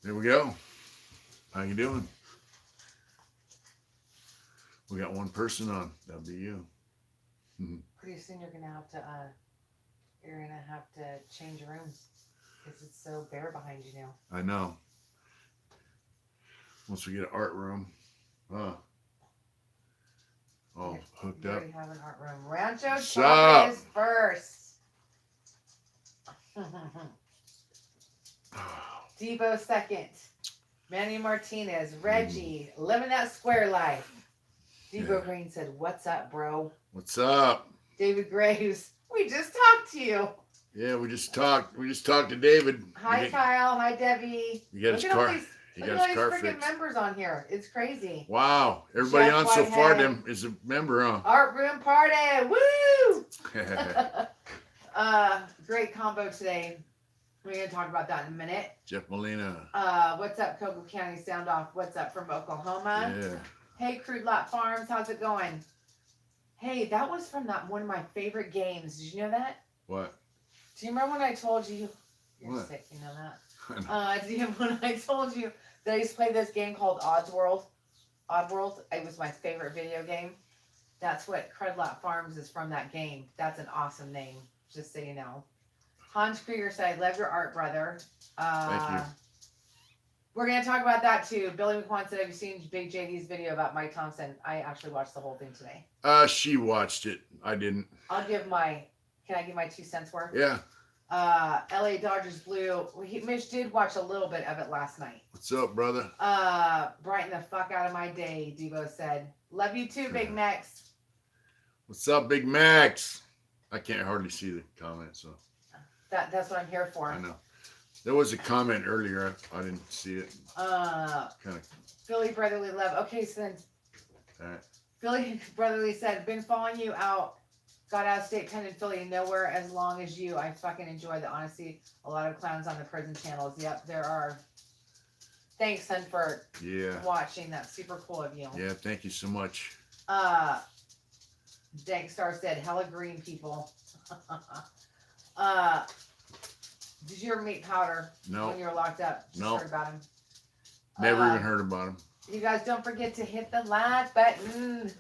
There we go. How you doing? We got one person on. That'll be you. Mhm. Pretty soon you're gonna have to change rooms because it's so bare behind you now. I know. Once we get an art room, uh, all hooked You up. already have an art room. Rancho Sup? Chavez first. Debo second. Manny Martinez. Reggie. Living that square life. Debo Yeah. Green said, "What's up, bro?" What's up? David Graves. We just talked to you. Yeah, we just talked. We just talked to David. Hi, Kyle. Hi, Debbie. You got Look his at all car. these. He Look got at all his these car freaking fixed. members on here. It's crazy. Wow. Everybody Jeff on so far Whitehead. them is a member, huh? Art room party. Woo! Great combo today. We're gonna talk about that in a minute. Jeff Molina. What's up, Cocoa County Sound Off? What's up from Oklahoma? Yeah. Hey, Crude Lot Farms, how's it going? Hey, that was from that one of my favorite games. Did you know that? What? Do you remember when I told you? You're What? sick, you know that. Do you when I told you that I used to play this game called Oddworld? Oddworld. It was my favorite video game. That's what Crudlot Farms is from that game. That's an awesome name, just so you know. Hans Krieger said, "I love your art, brother." Thank you. We're going to talk about that too. Billy McQuan said, "Have you seen Big JD's video about Mike Thompson?" I actually watched the whole thing today. She watched it. I didn't. Can I give my 2 cents worth? Yeah. LA Dodgers Blue. Mitch did watch a little bit of it last night. What's up, brother? Brighten the fuck out of my day, Devo said. Love you too, Big Max. What's up, Big Max? I can't hardly see the comment, so. That's what I'm here for. I know. There was a comment earlier. I didn't see it. Kind of. Philly Brotherly Love. Okay, so then Philly Brotherly said, "Been following you out. Got out of state pen in Philly, nowhere as long as you. I fucking enjoy the honesty. A lot of clowns on the prison channels." Yep, there are. Thanks, son, for watching. That's super cool of you. Yeah, thank you so much. Dank Star said, "Hella green people." Did you ever meet Powder when you were locked up? Just heard about him. Never even heard about him. You guys don't forget to hit the like button.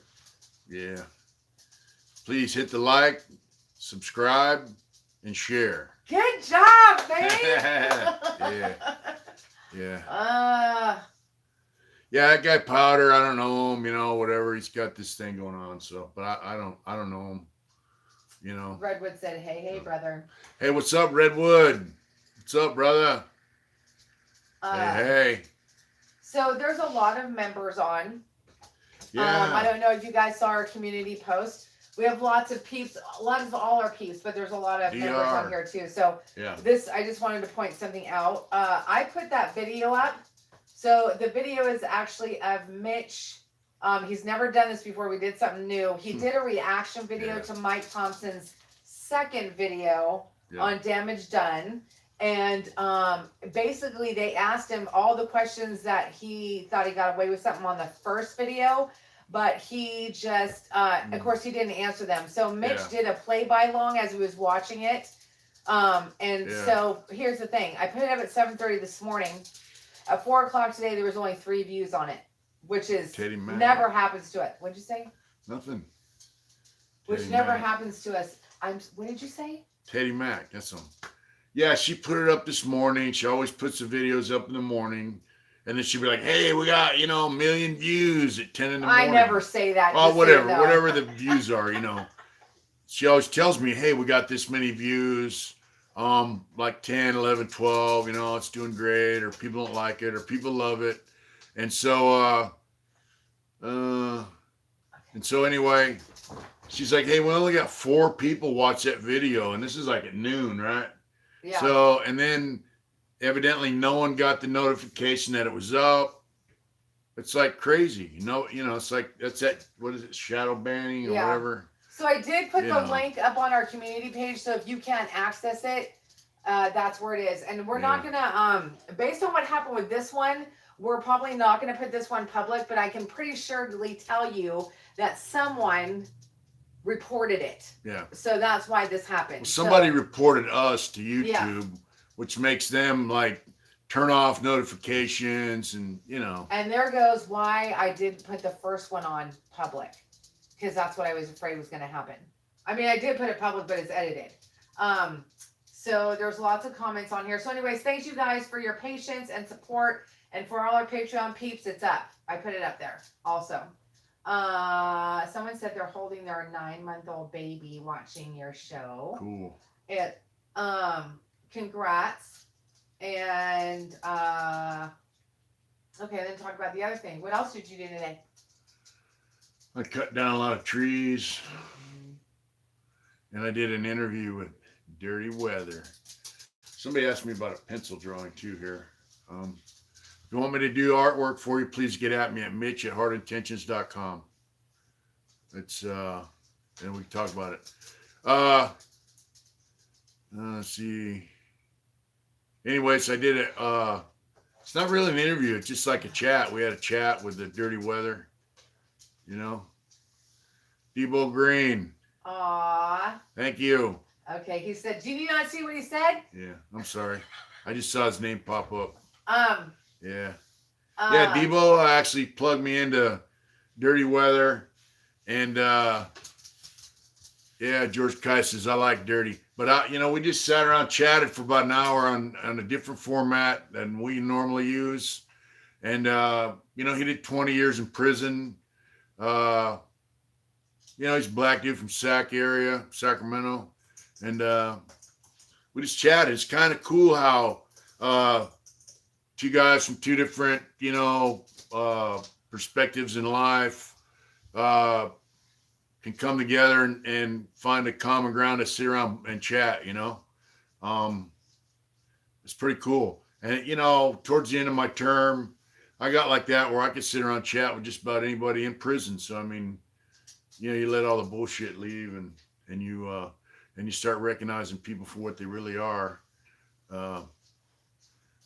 Yeah. Please hit the like, subscribe, and share. Good job, babe. Yeah. Yeah, that guy Powder, I don't know him, whatever. He's got this thing going on, so but I don't know him. Redwood said, hey, brother. Hey, what's up, Redwood? What's up, brother? Hey. So there's a lot of members on. Yeah. I don't know if you guys saw our community post. We have lots of peeps, a lot of all our peeps, but there's a lot of members on here too. So I just wanted to point something out. I put that video up. So the video is actually of Mitch. He's never done this before. We did something new. He did a reaction video to Mike Thompson's second video on damage done. And basically they asked him all the questions that he thought he got away with something on the first video, but he just, of course he didn't answer them. So Mitch did a play-by-long as he was watching it. So here's the thing. I put it up at 7:30 this morning. At 4 o'clock today, there was only 3 views on it, which is never happens to us. What'd you say? Nothing. Which never happens to us. What did you say? Teddy Mac, that's him. Yeah, she put it up this morning. She always puts the videos up in the morning. And then she'd be like, "Hey, we got, 1 million views at 10 in the morning." I never say that. Oh, whatever the views are, She always tells me, "Hey, we got this many views. Like 10, 11, 12, it's doing great, or people don't like it, or people love it." And so, anyway, she's like, "Hey, we only got 4 people watch that video, and this is like at noon, right?" Yeah. So, and then evidently no one got the notification that it was up. It's like crazy, it's like, that's that, what is it, Shadowbanning or whatever. So I did put the link up on our community page, so if you can't access it, that's where it is. And we're not gonna, based on what happened with this one, we're probably not gonna put this one public, but I can pretty surely tell you that someone reported it. Yeah. So that's why this happened. Well, somebody reported us to YouTube, which makes them like turn off notifications and, you know. And there goes why I did put the first one on public, because that's what I was afraid was going to happen. I mean, I did put it public, but it's edited. So there's lots of comments on here. So anyways, thanks you guys for your patience and support. And for all our Patreon peeps, it's up. I put it up there also. Someone said they're holding their 9-month-old baby watching your show. Cool. Congrats. And okay, then talk about the other thing. What else did you do today? I cut down a lot of trees. And I did an interview with Dirty Weather. Somebody asked me about a pencil drawing too here. If you want me to do artwork for you, please get at me at mitch@heartintentions.com. It's and we can talk about it. Let's see. Anyways, I did it. It's not really an interview. It's just like a chat. We had a chat with the Dirty Weather. You know, Debo Green. Aww. Thank you. Okay, he said, "Did you not see what he said?" Yeah, I'm sorry. I just saw his name pop up. Yeah. Yeah, Debo actually plugged me into Dirty Weather. And, yeah, George Kai says, I like dirty. But, we just sat around, chatted for about an hour on a different format than we normally use. And, he did 20 years in prison. He's a black dude from Sacramento. And we just chatted. It's kind of cool how two guys from two different, perspectives in life can come together and find a common ground to sit around and chat, It's pretty cool. And, towards the end of my term, I got like that where I could sit around and chat with just about anybody in prison. So, I mean, you let all the bullshit leave and you start recognizing people for what they really are.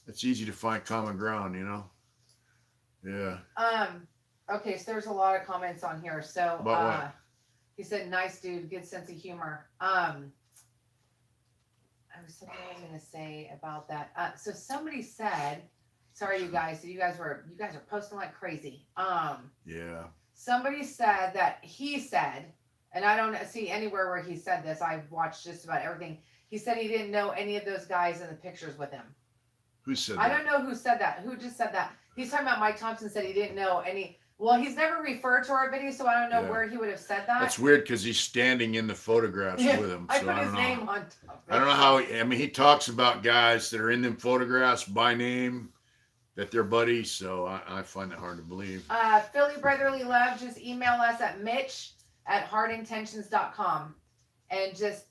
It's easy to find common ground, Yeah. Okay, so there's a lot of comments on here. So about what? He said, "Nice dude, good sense of humor." I was something I was gonna say about that. So somebody said, sorry you guys, so you guys are posting like crazy. Yeah. Somebody said that he said, and I don't see anywhere where he said this. I've watched just about everything. He said he didn't know any of those guys in the pictures with him. Who said that? I don't know who said that. Who just said that? He's talking about Mike Thompson said he didn't know any. Well, he's never referred to our video, so I don't know where he would have said that. That's weird because he's standing in the photographs with him. So I put his name on top. I don't know how. He talks about guys that are in them photographs by name, that they're buddies. So I find it hard to believe. Philly Brotherly Love, just email us at mitch@heartintentions.com and just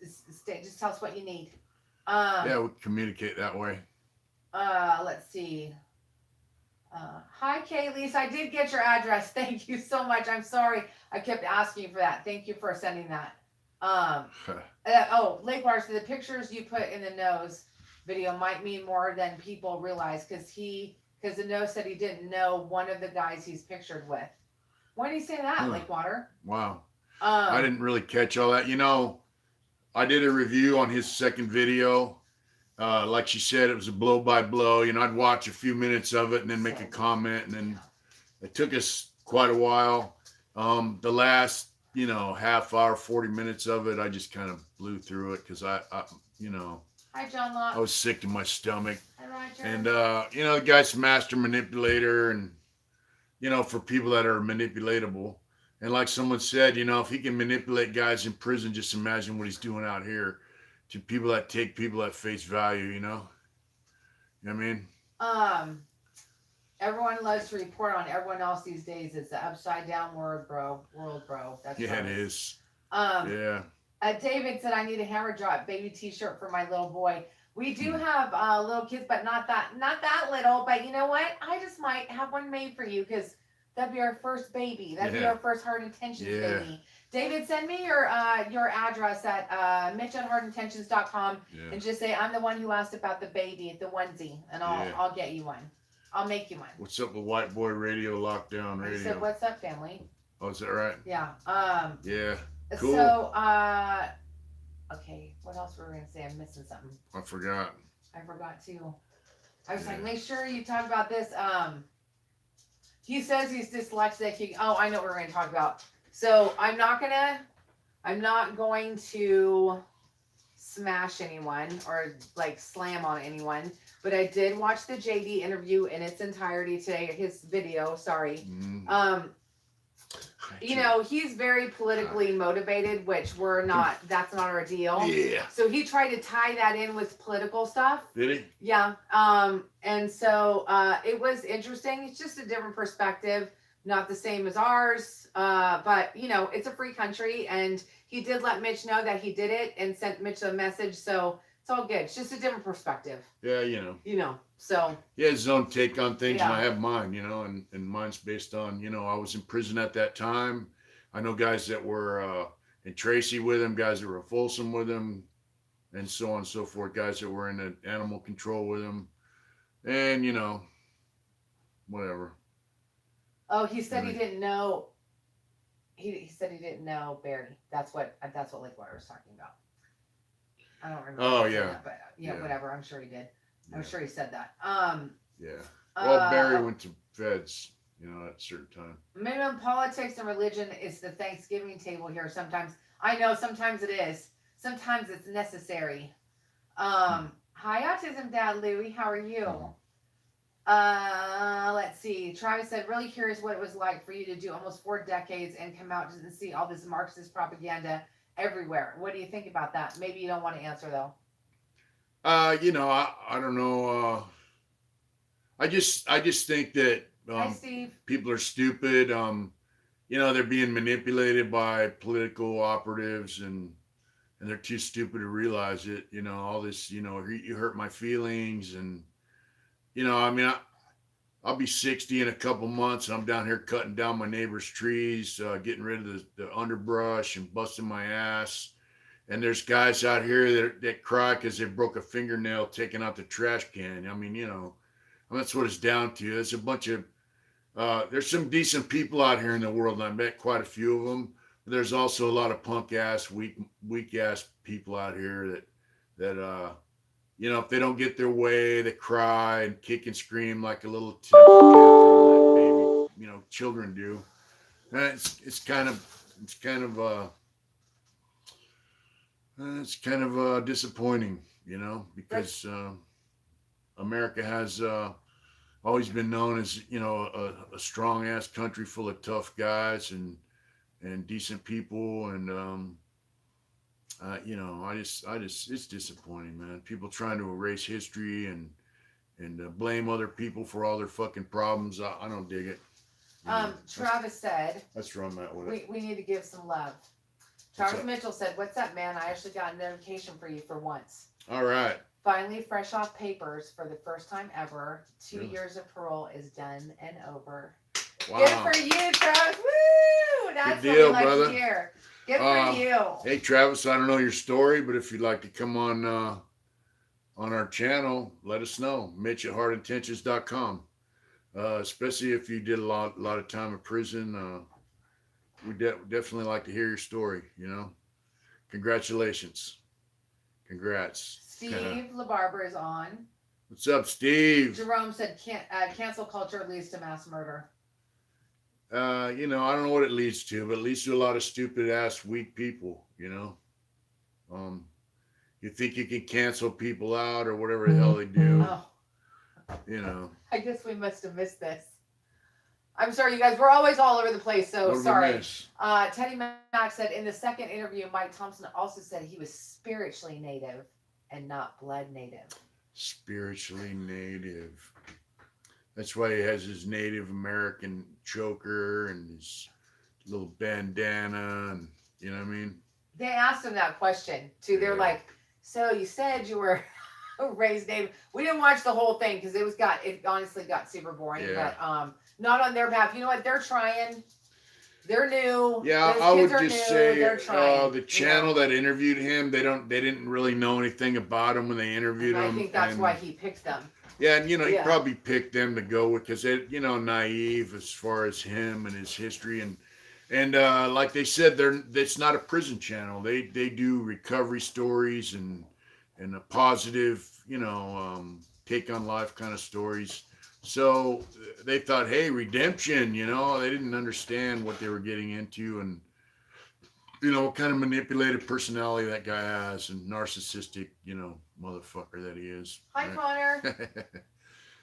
tell us what you need. Yeah, we communicate that way. Let's see. Hi, Kaylee. I did get your address. Thank you so much. I'm sorry I kept asking for that. Thank you for sending that. Lake Water, so the pictures you put in the nose video might mean more than people realize because the nose said he didn't know one of the guys he's pictured with. Why did he say that, Lake Water? Wow. I didn't really catch all that. I did a review on his second video. Like she said, it was a blow by blow. I'd watch a few minutes of it and then make a comment, and then it took us quite a while. The last, half hour, 40 minutes of it, I just kind of blew through it because I Hi, John Locke. I was sick to my stomach. Hi, Roger. And the guy's a master manipulator, and for people that are manipulatable. And like someone said, if he can manipulate guys in prison, just imagine what he's doing out here. To people that take people at face value, You know what I mean? Everyone loves to report on everyone else these days. It's the upside down world, bro. That's it is. Yeah. David said, I need a hammer drop baby t-shirt for my little boy. We do have little kids, but not that little. But you know what? I just might have one made for you because that'd be our first baby. That'd be our first Heart Intentions baby. David, send me your address at mitch@heartintentions.com and just say I'm the one who asked about the baby, the onesie, and I'll get you one. I'll make you one. What's up with White Boy Radio, Lockdown Radio? I said, what's up, family? Oh, is that right? Yeah. Yeah. Cool. So, okay, what else were we gonna say? I'm missing something. I forgot too. I was like, make sure you talk about this. He says he's dyslexic. I know what we're going to talk about. So I'm not going to smash anyone or like slam on anyone, but I did watch the JD interview in its entirety today, his video, sorry. He's very politically motivated, which that's not our deal. Yeah. So he tried to tie that in with political stuff. Did he? Yeah. And so it was interesting. It's just a different perspective, not the same as ours. But it's a free country, and he did let Mitch know that he did it and sent Mitch a message. So it's all good. It's just a different perspective. Yeah, So he has his own take on things, and I have mine, and mine's based on, I was in prison at that time. I know guys that were in Tracy with him, guys that were in Folsom with him, and so on and so forth, guys that were in the animal control with him, and whatever. Oh, he said he didn't know. He said he didn't know Barry. That's what Lakewater was talking about. I don't remember. Oh yeah. That, but whatever. I'm sure he did. I'm sure he said that. Yeah. Well, Barry went to feds, at a certain time. Minimum politics and religion is the Thanksgiving table here. Sometimes I know. Sometimes it is. Sometimes it's necessary. Hi, Autism Dad Louie. How are you? Let's see. Travis said, really curious what it was like for you to do almost 4 decades and come out and see all this Marxist propaganda everywhere. What do you think about that? Maybe you don't want to answer though. I don't know. I just think that Hi, Steve. People are stupid. They're being manipulated by political operatives, and they're too stupid to realize it. All this, you hurt my feelings, and I'll be 60 in a couple months, and I'm down here cutting down my neighbor's trees, getting rid of the underbrush and busting my ass. And there's guys out here that cry because they broke a fingernail taking out the trash can. That's what it's down to. There's a bunch of, there's some decent people out here in the world, and I met quite a few of them. But there's also a lot of punk ass, weak ass people out here that if they don't get their way, they cry and kick and scream like a little temper that baby, children do. And it's kind of disappointing, because America has always been known as a strong ass country full of tough guys and decent people, and it's disappointing, man. People trying to erase history and blame other people for all their fucking problems. I don't dig it. Travis said, that's where I'm at with it. We need to give some love. Travis Mitchell said, what's up, man? I actually got a notification for you for once. All right. Finally, fresh off papers for the first time ever. 2 years of parole is done and over. Wow. Good for you, Travis. Woo! That's good deal, what we like brother. To hear. Good for you. Hey, Travis, I don't know your story, but if you'd like to come on our channel, let us know. Mitch at hardintentions.com. Especially if you did a lot of time in prison. We definitely like to hear your story, Congratulations. Congrats. Steve LaBarbera is on. What's up, Steve? Jerome said cancel culture leads to mass murder. I don't know what it leads to, but it leads to a lot of stupid ass weak people, You think you can cancel people out or whatever the hell they do. Oh. I guess we must have missed this. I'm sorry, you guys. We're always all over the place, so sorry. Teddy Mack said in the second interview, Mike Thompson also said he was spiritually native and not blood native. Spiritually native. That's why he has his Native American choker and his little bandana, and you know what I mean? They asked him that question too. They're like, so you said you were raised Native. We didn't watch the whole thing because it honestly got super boring. Yeah. But not on their behalf. You know what? They're trying. They're new. Yeah, I would just say the channel that interviewed him, they didn't really know anything about him when they interviewed him. I think that's why he picked them. Yeah, and he probably picked them to go with because they're naive as far as him and his history, and like they said, it's not a prison channel. They do recovery stories and a positive take on life kind of stories. So they thought, hey, redemption, you know, they didn't understand what they were getting into and, you know, what kind of manipulative personality that guy has and narcissistic, you know, motherfucker that he is. Hi, right? Connor.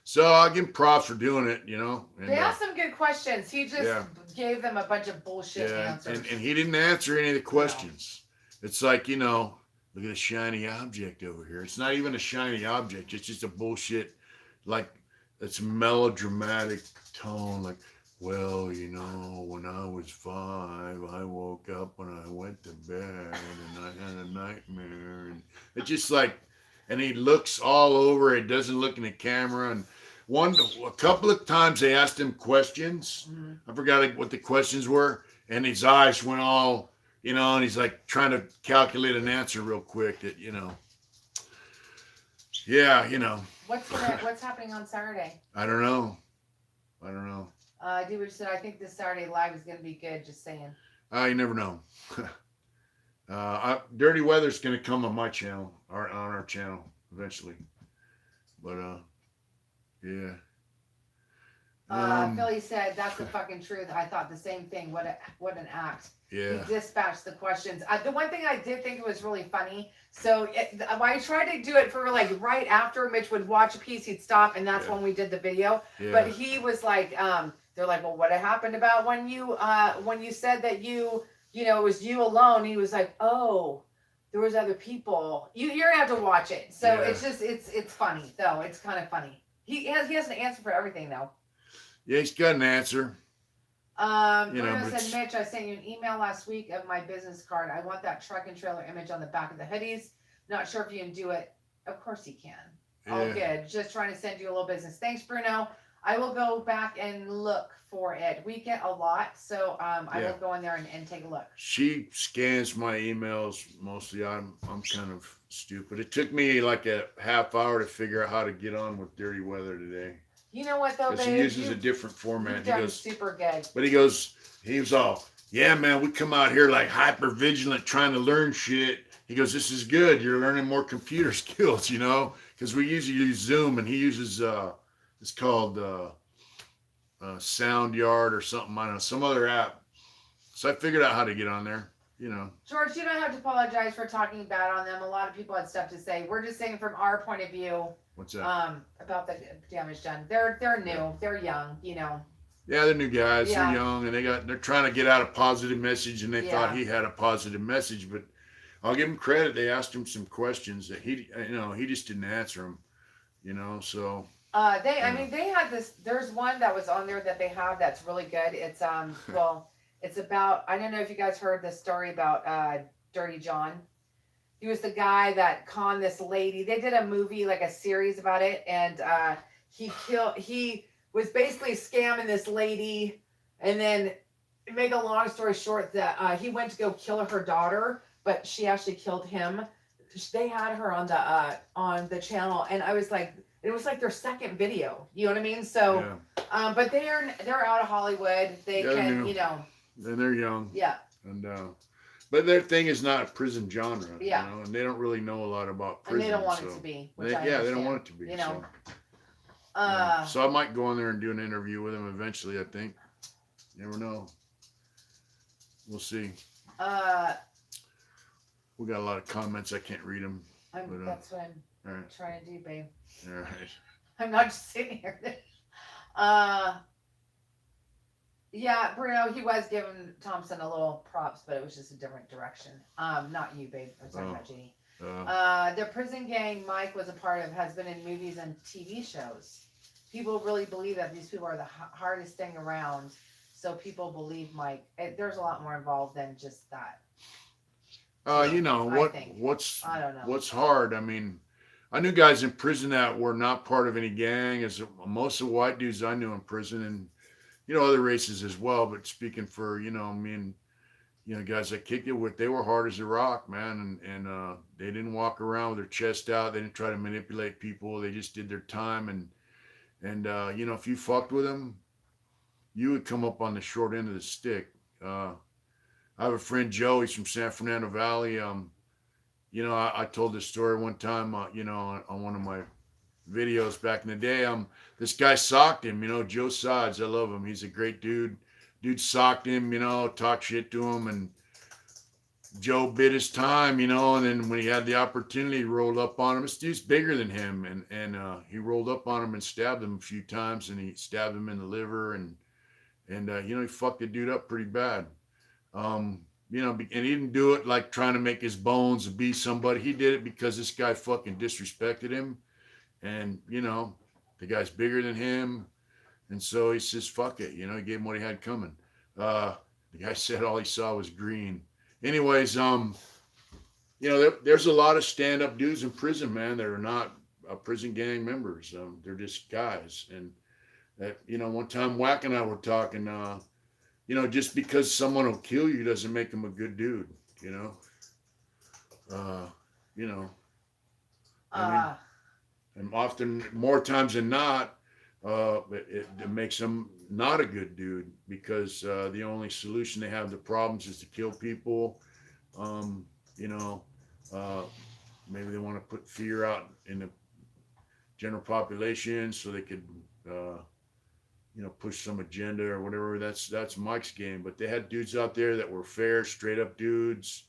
So I'll give him props for doing it, you know. And, they asked some good questions. He just gave them a bunch of bullshit answers. And he didn't answer any of the questions. No. It's like, you know, look at a shiny object over here. It's not even a shiny object. It's just a bullshit, like, it's melodramatic tone. Like, well, you know, when I was 5, I woke up when I went to bed and I had a nightmare. And it's just like, and he looks all over. It doesn't look in the camera. And a couple of times they asked him questions. Mm-hmm. I forgot what the questions were. And his eyes went all, you know, and he's like trying to calculate an answer real quick that, you know. Yeah, you know. What's happening on Saturday? I don't know. Dude said, I think this Saturday live is going to be good. Just saying. You never know. Dirty Weather's going to come on my channel, or on our channel eventually. But, yeah. Philly said, that's the fucking truth. I thought the same thing. What an act. Yeah. He dispatched the questions. The one thing I did think was really funny. So I tried to do it for like right after Mitch would watch a piece, he'd stop, and that's when we did the video. Yeah. But he was like, they're like, well, what happened about when you said that you know, it was you alone? He was like, oh, there was other people. You're gonna have to watch it. So it's just it's funny though. It's kind of funny. He has an answer for everything though. Yeah, he's got an answer. Bruno said, Mitch, I sent you an email last week of my business card. I want that truck and trailer image on the back of the hoodies. Not sure if you can do it. Of course you can. Yeah. All good. Just trying to send you a little business. Thanks, Bruno. I will go back and look for it. We get a lot, so I will go in there and take a look. She scans my emails mostly. I'm kind of stupid. It took me like a half hour to figure out how to get on with Dirty Weather today. You know what though, babe? He uses a different format. He goes super good. But he was all, yeah, man, we come out here like hyper vigilant trying to learn shit. He goes, this is good. You're learning more computer skills, you know, because we usually use Zoom, and he uses it's called Sound Yard or something. I don't know, some other app. So I figured out how to get on there. You know, George, you don't have to apologize for talking bad on them. A lot of people had stuff to say. We're just saying from our point of view. What's that? About the damage done. They're new. They're young. You know. Yeah, they're new guys. Yeah. They're young, and they're trying to get out a positive message, and they thought he had a positive message. But I'll give him credit. They asked him some questions that he just didn't answer them. You know, so. I mean, they had this. There's one that was on there that they have that's really good. It's well. It's about, I don't know if you guys heard the story about Dirty John. He was the guy that conned this lady. They did a movie, like a series about it, and he was basically scamming this lady, and then, to make a long story short, that he went to go kill her daughter, but she actually killed him. They had her on the channel, and I was like, it was like their second video. You know what I mean? So, but they're out of Hollywood. They can, you know. And they're young. Yeah. And but their thing is not a prison genre. Yeah. You know, and they don't really know a lot about prison. And they don't want it to be. They don't want it to be. You know. So I might go in there and do an interview with them eventually, I think. You never know. We'll see. We got a lot of comments. I can't read them. That's what I'm trying to do, babe. All right. I'm not just sitting here. Yeah, Bruno, he was giving Thompson a little props, but it was just a different direction. Not you, babe. I'm talking about Jeannie. The prison gang Mike was a part of has been in movies and TV shows. People really believe that these people are the hardest thing around, so people believe Mike. There's a lot more involved than just that. You know what's I don't know what's hard. I mean, I knew guys in prison that were not part of any gang. As most of the white dudes I knew in prison, and you know, other races as well, but speaking for, you know, me and, you know, guys I kicked it with, they were hard as a rock, man. And they didn't walk around with their chest out. They didn't try to manipulate people. They just did their time. And you know, if you fucked with them, you would come up on the short end of the stick. I have a friend, Joe, he's from San Fernando Valley. You know, I told this story one time, you know, on one of my videos back in the day. This guy socked him, Joe Sods. I love him. He's a great dude. Dude socked him, talked shit to him, and Joe bit his time, and then when he had the opportunity, he rolled up on him. This dude's bigger than him, and he rolled up on him and stabbed him a few times, and he stabbed him in the liver, and he fucked the dude up pretty bad. And he didn't do it like trying to make his bones be somebody. He did it because this guy fucking disrespected him, and the guy's bigger than him, and so he says, fuck it, he gave him what he had coming. The guy said all he saw was green. Anyways, there's a lot of stand-up dudes in prison, man, that are not prison gang members. They're just guys. And that, one time Wack and I were talking, just because someone will kill you doesn't make them a good dude, and often, more times than not, it makes them not a good dude, because the only solution they have to problems is to kill people. Maybe they want to put fear out in the general population so they could push some agenda or whatever. That's Mike's game. But they had dudes out there that were fair, straight up dudes.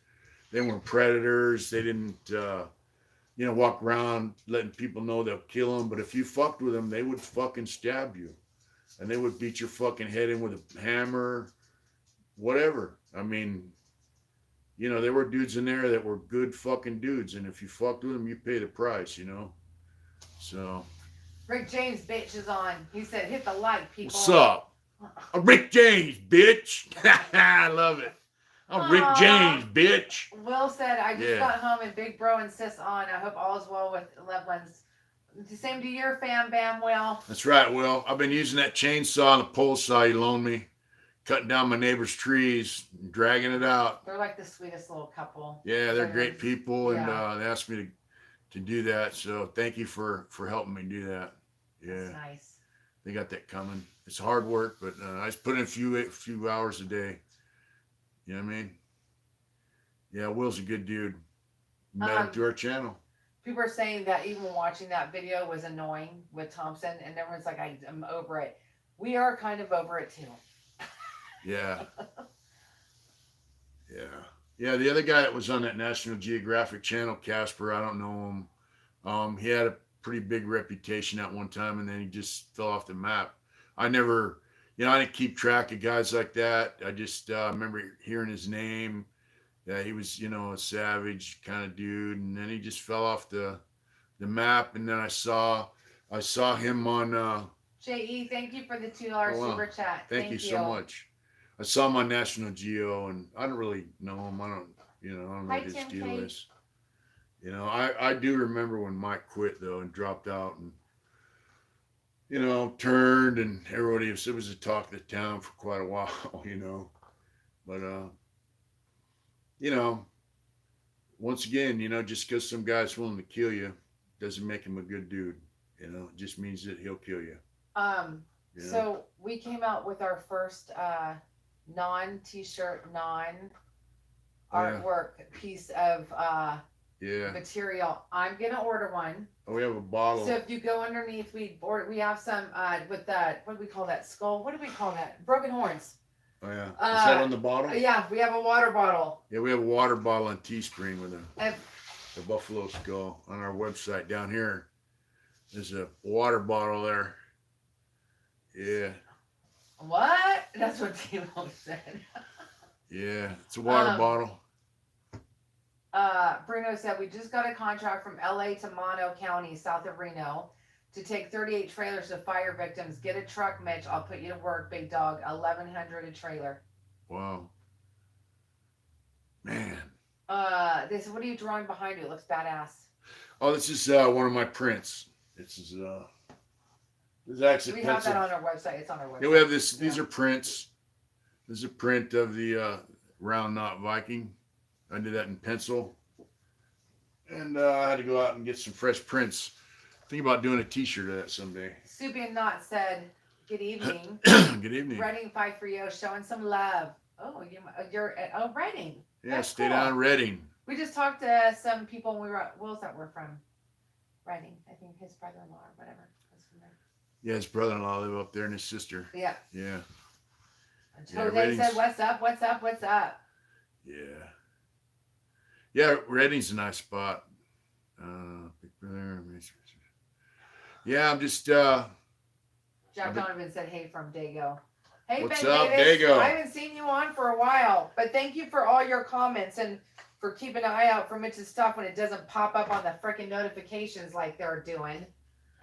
They weren't predators. They didn't walk around letting people know they'll kill them. But if you fucked with them, they would fucking stab you. And they would beat your fucking head in with a hammer, whatever. I mean, there were dudes in there that were good fucking dudes. And if you fucked with them, you pay the price, So. Rick James, bitch, is on. He said, hit the like, people. What's up? I'm Rick James, bitch. I love it. I'm Rick James, bitch. Will said, I just got home and Big Bro insists on. I hope all is well with loved ones. The same to your fam, Bam, Will. That's right, Will. I've been using that chainsaw and the pole saw you loaned me, cutting down my neighbor's trees, dragging it out. They're like the sweetest little couple. Yeah, they're great people, and they asked me to do that. So thank you for helping me do that. Yeah, that's nice. They got that coming. It's hard work, but I just put in a few hours a day. You know what I mean? Yeah, Will's a good dude. Met him through our channel. People are saying that even watching that video was annoying with Thompson, and everyone's like, I'm over it. We are kind of over it too. Yeah. Yeah, the other guy that was on that National Geographic channel, Casper, I don't know him. He had a pretty big reputation at one time, and then he just fell off the map. I didn't keep track of guys like that. I just remember hearing his name. Yeah, he was, a savage kind of dude, and then he just fell off the map. And then I saw him on. J.E., thank you for the $2 super chat. Thank you so much. I saw him on National Geo, and I don't really know him. I don't know what his deal is. I do remember when Mike quit though and dropped out, and turned, and everybody, it was the talk of the town for quite a while, But once again, just because some guy's willing to kill you doesn't make him a good dude. It just means that he'll kill you. So we came out with our first non-t-shirt, non-artwork piece of material. I'm gonna order one. Oh, we have a bottle. So if you go underneath, we have some with that. What do we call that? Skull. What do we call that? Broken horns. Oh yeah. Is that on the bottle? Yeah, we have a water bottle. Yeah, we have a water bottle on Teespring with the buffalo skull on our website down here. There's a water bottle there. Yeah. What? That's what T-Lo said. Yeah, it's a water bottle. Bruno said, we just got a contract from LA to Mono County, south of Reno, to take 38 trailers to fire victims. Get a truck, Mitch. I'll put you to work, big dog. $1,100 a trailer. Wow. Man. This, what are you drawing behind you? It looks badass. Oh, this is one of my prints. This is actually we have that on our website. It's on our website. Yeah, we have this. These are prints. This is a print of the Round Knot Viking. I did that in pencil, and I had to go out and get some fresh prints. Think about doing a T-shirt of that someday. Soupy and Knot said, "Good evening." Good evening. Reading 530, showing some love. Oh, you're at Reading. Yeah, that's stay cool. Down Reading. We just talked to some people, and we were. Where's that we're from? Redding. I think his brother-in-law or whatever. Yeah, his brother-in-law live up there and his sister. Yeah. Yeah. Jose said, "What's up? What's up? What's up?" Yeah. Yeah, Redding's a nice spot. Big Brother. Yeah, I'm just. Jack Donovan said, "Hey from Dago." Hey, what's Ben up, Davis? Dago? I haven't seen you on for a while, but thank you for all your comments and for keeping an eye out for Mitch's stuff when it doesn't pop up on the freaking notifications like they're doing.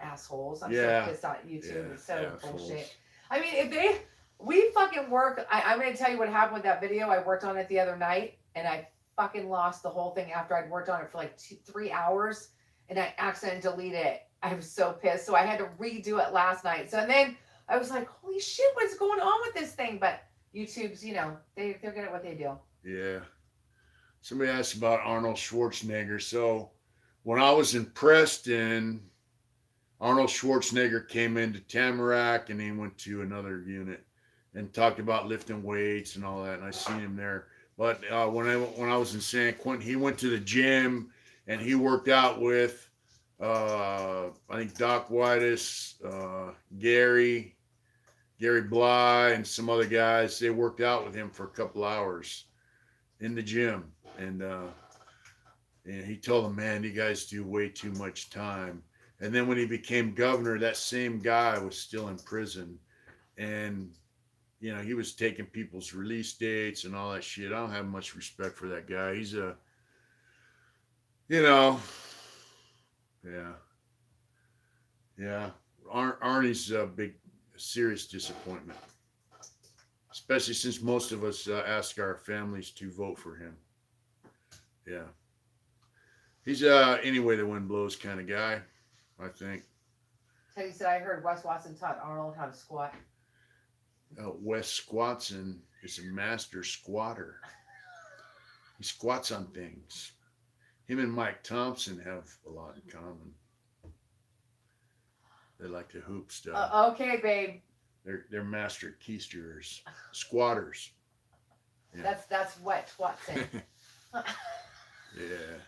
Assholes. I'm so pissed at YouTube. It's so bullshit. I mean, we fucking work. I'm going to tell you what happened with that video. I worked on it the other night and I fucking lost the whole thing after I'd worked on it for like 3 hours and I accidentally deleted it. I was so pissed. So I had to redo it last night. So and then I was like, holy shit, what's going on with this thing? But YouTube's, they're good at what they do. Yeah. Somebody asked about Arnold Schwarzenegger. So when I was in Preston, Arnold Schwarzenegger came into Tamarack and he went to another unit and talked about lifting weights and all that. And I seen him there. But when I was in San Quentin, he went to the gym and he worked out with, I think Doc Whitus, Gary Bly, and some other guys. They worked out with him for a couple hours in the gym. And he told them, man, you guys do way too much time. And then when he became governor, that same guy was still in prison. And, he was taking people's release dates and all that shit. I don't have much respect for that guy. He's yeah. Arnie's a serious disappointment. Especially since most of us ask our families to vote for him. Yeah. He's any way the wind blows kind of guy. I think. Teddy said, I heard Wes Watson taught Arnold how to squat. Wes Watson is a master squatter. He squats on things. Him and Mike Thompson have a lot in common. They like to hoop stuff. Okay, babe. They're master keisterers, squatters. Yeah. That's what Watson. Yeah.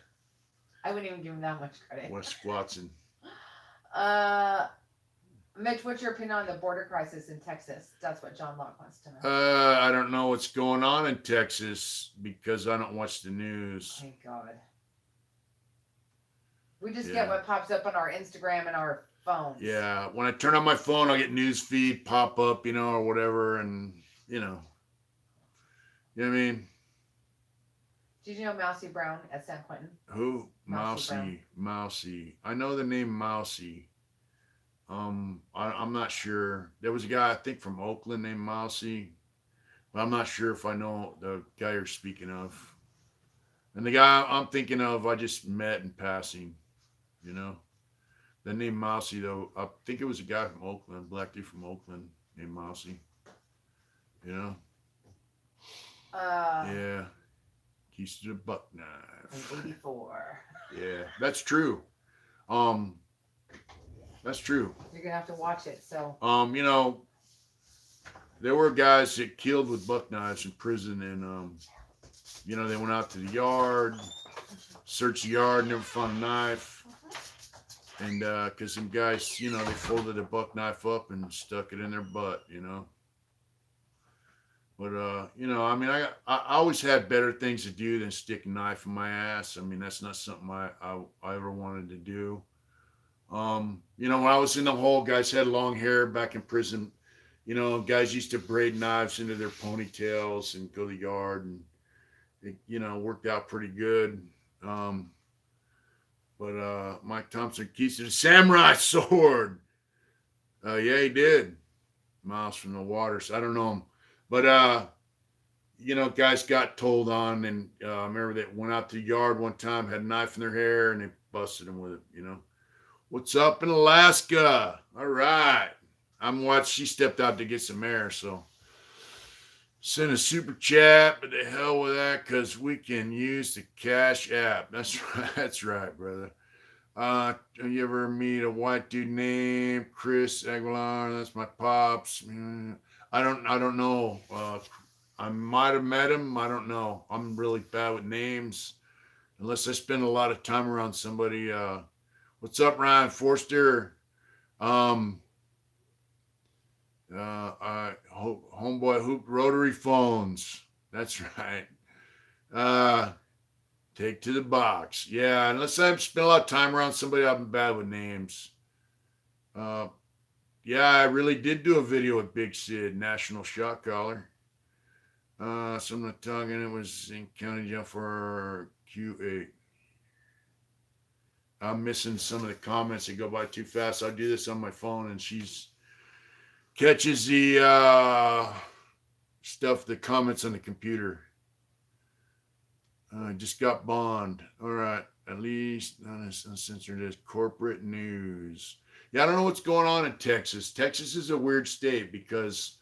I wouldn't even give him that much credit. Wes Watson. Mitch, what's your opinion on the border crisis in Texas? That's what John Locke wants to know. I don't know what's going on in Texas because I don't watch the news. Thank God. We just get what pops up on our Instagram and our phones. Yeah, when I turn on my phone, I'll get news feed pop up, or whatever, and you know what I mean? Did you know Mousy Brown at San Quentin? Who? Mousy. I know the name Mousy. I'm not sure. There was a guy, I think, from Oakland named Mousy, but I'm not sure if I know the guy you're speaking of. And the guy I'm thinking of, I just met in passing, The name Mousy, though, I think it was a guy from Oakland, black dude from Oakland named Mousy. Yeah. Keys to the buck knife. In 84. Yeah, that's true. That's true. You're gonna have to watch it. So. There were guys that killed with buck knives in prison, and they went out to the yard, searched the yard, never found a knife, and because some guys, they folded a buck knife up and stuck it in their butt, But I always had better things to do than stick a knife in my ass. I mean, that's not something I ever wanted to do. When I was in the hole, guys had long hair back in prison. Guys used to braid knives into their ponytails and go to the yard, and it, worked out pretty good. But Mike Thompson keys to the samurai sword. Yeah, he did. Miles from the waters. I don't know him. But, guys got told on, and I remember they went out to the yard one time, had a knife in their hair, and they busted them with it, What's up in Alaska? All right. She stepped out to get some air, so send a super chat, but the hell with that, because we can use the Cash App. That's right, brother. You ever meet a white dude named Chris Aguilar? That's my pops. I don't know. I might have met him. I don't know. I'm really bad with names. Unless I spend a lot of time around somebody What's up, Ryan Forster? Homeboy hooped rotary phones. That's right. Take to the box. Yeah, unless I've spent a lot of time around somebody, I've been bad with names. Yeah, I really did do a video with Big Sid, National Shot Caller. Someone talking, it was in county jail for Q8. I'm missing some of the comments that go by too fast. I do this on my phone, and she's catches the stuff, the comments on the computer. Just got bond. All right, at least uncensored as corporate news. Yeah, I don't know what's going on in Texas. Texas is a weird state because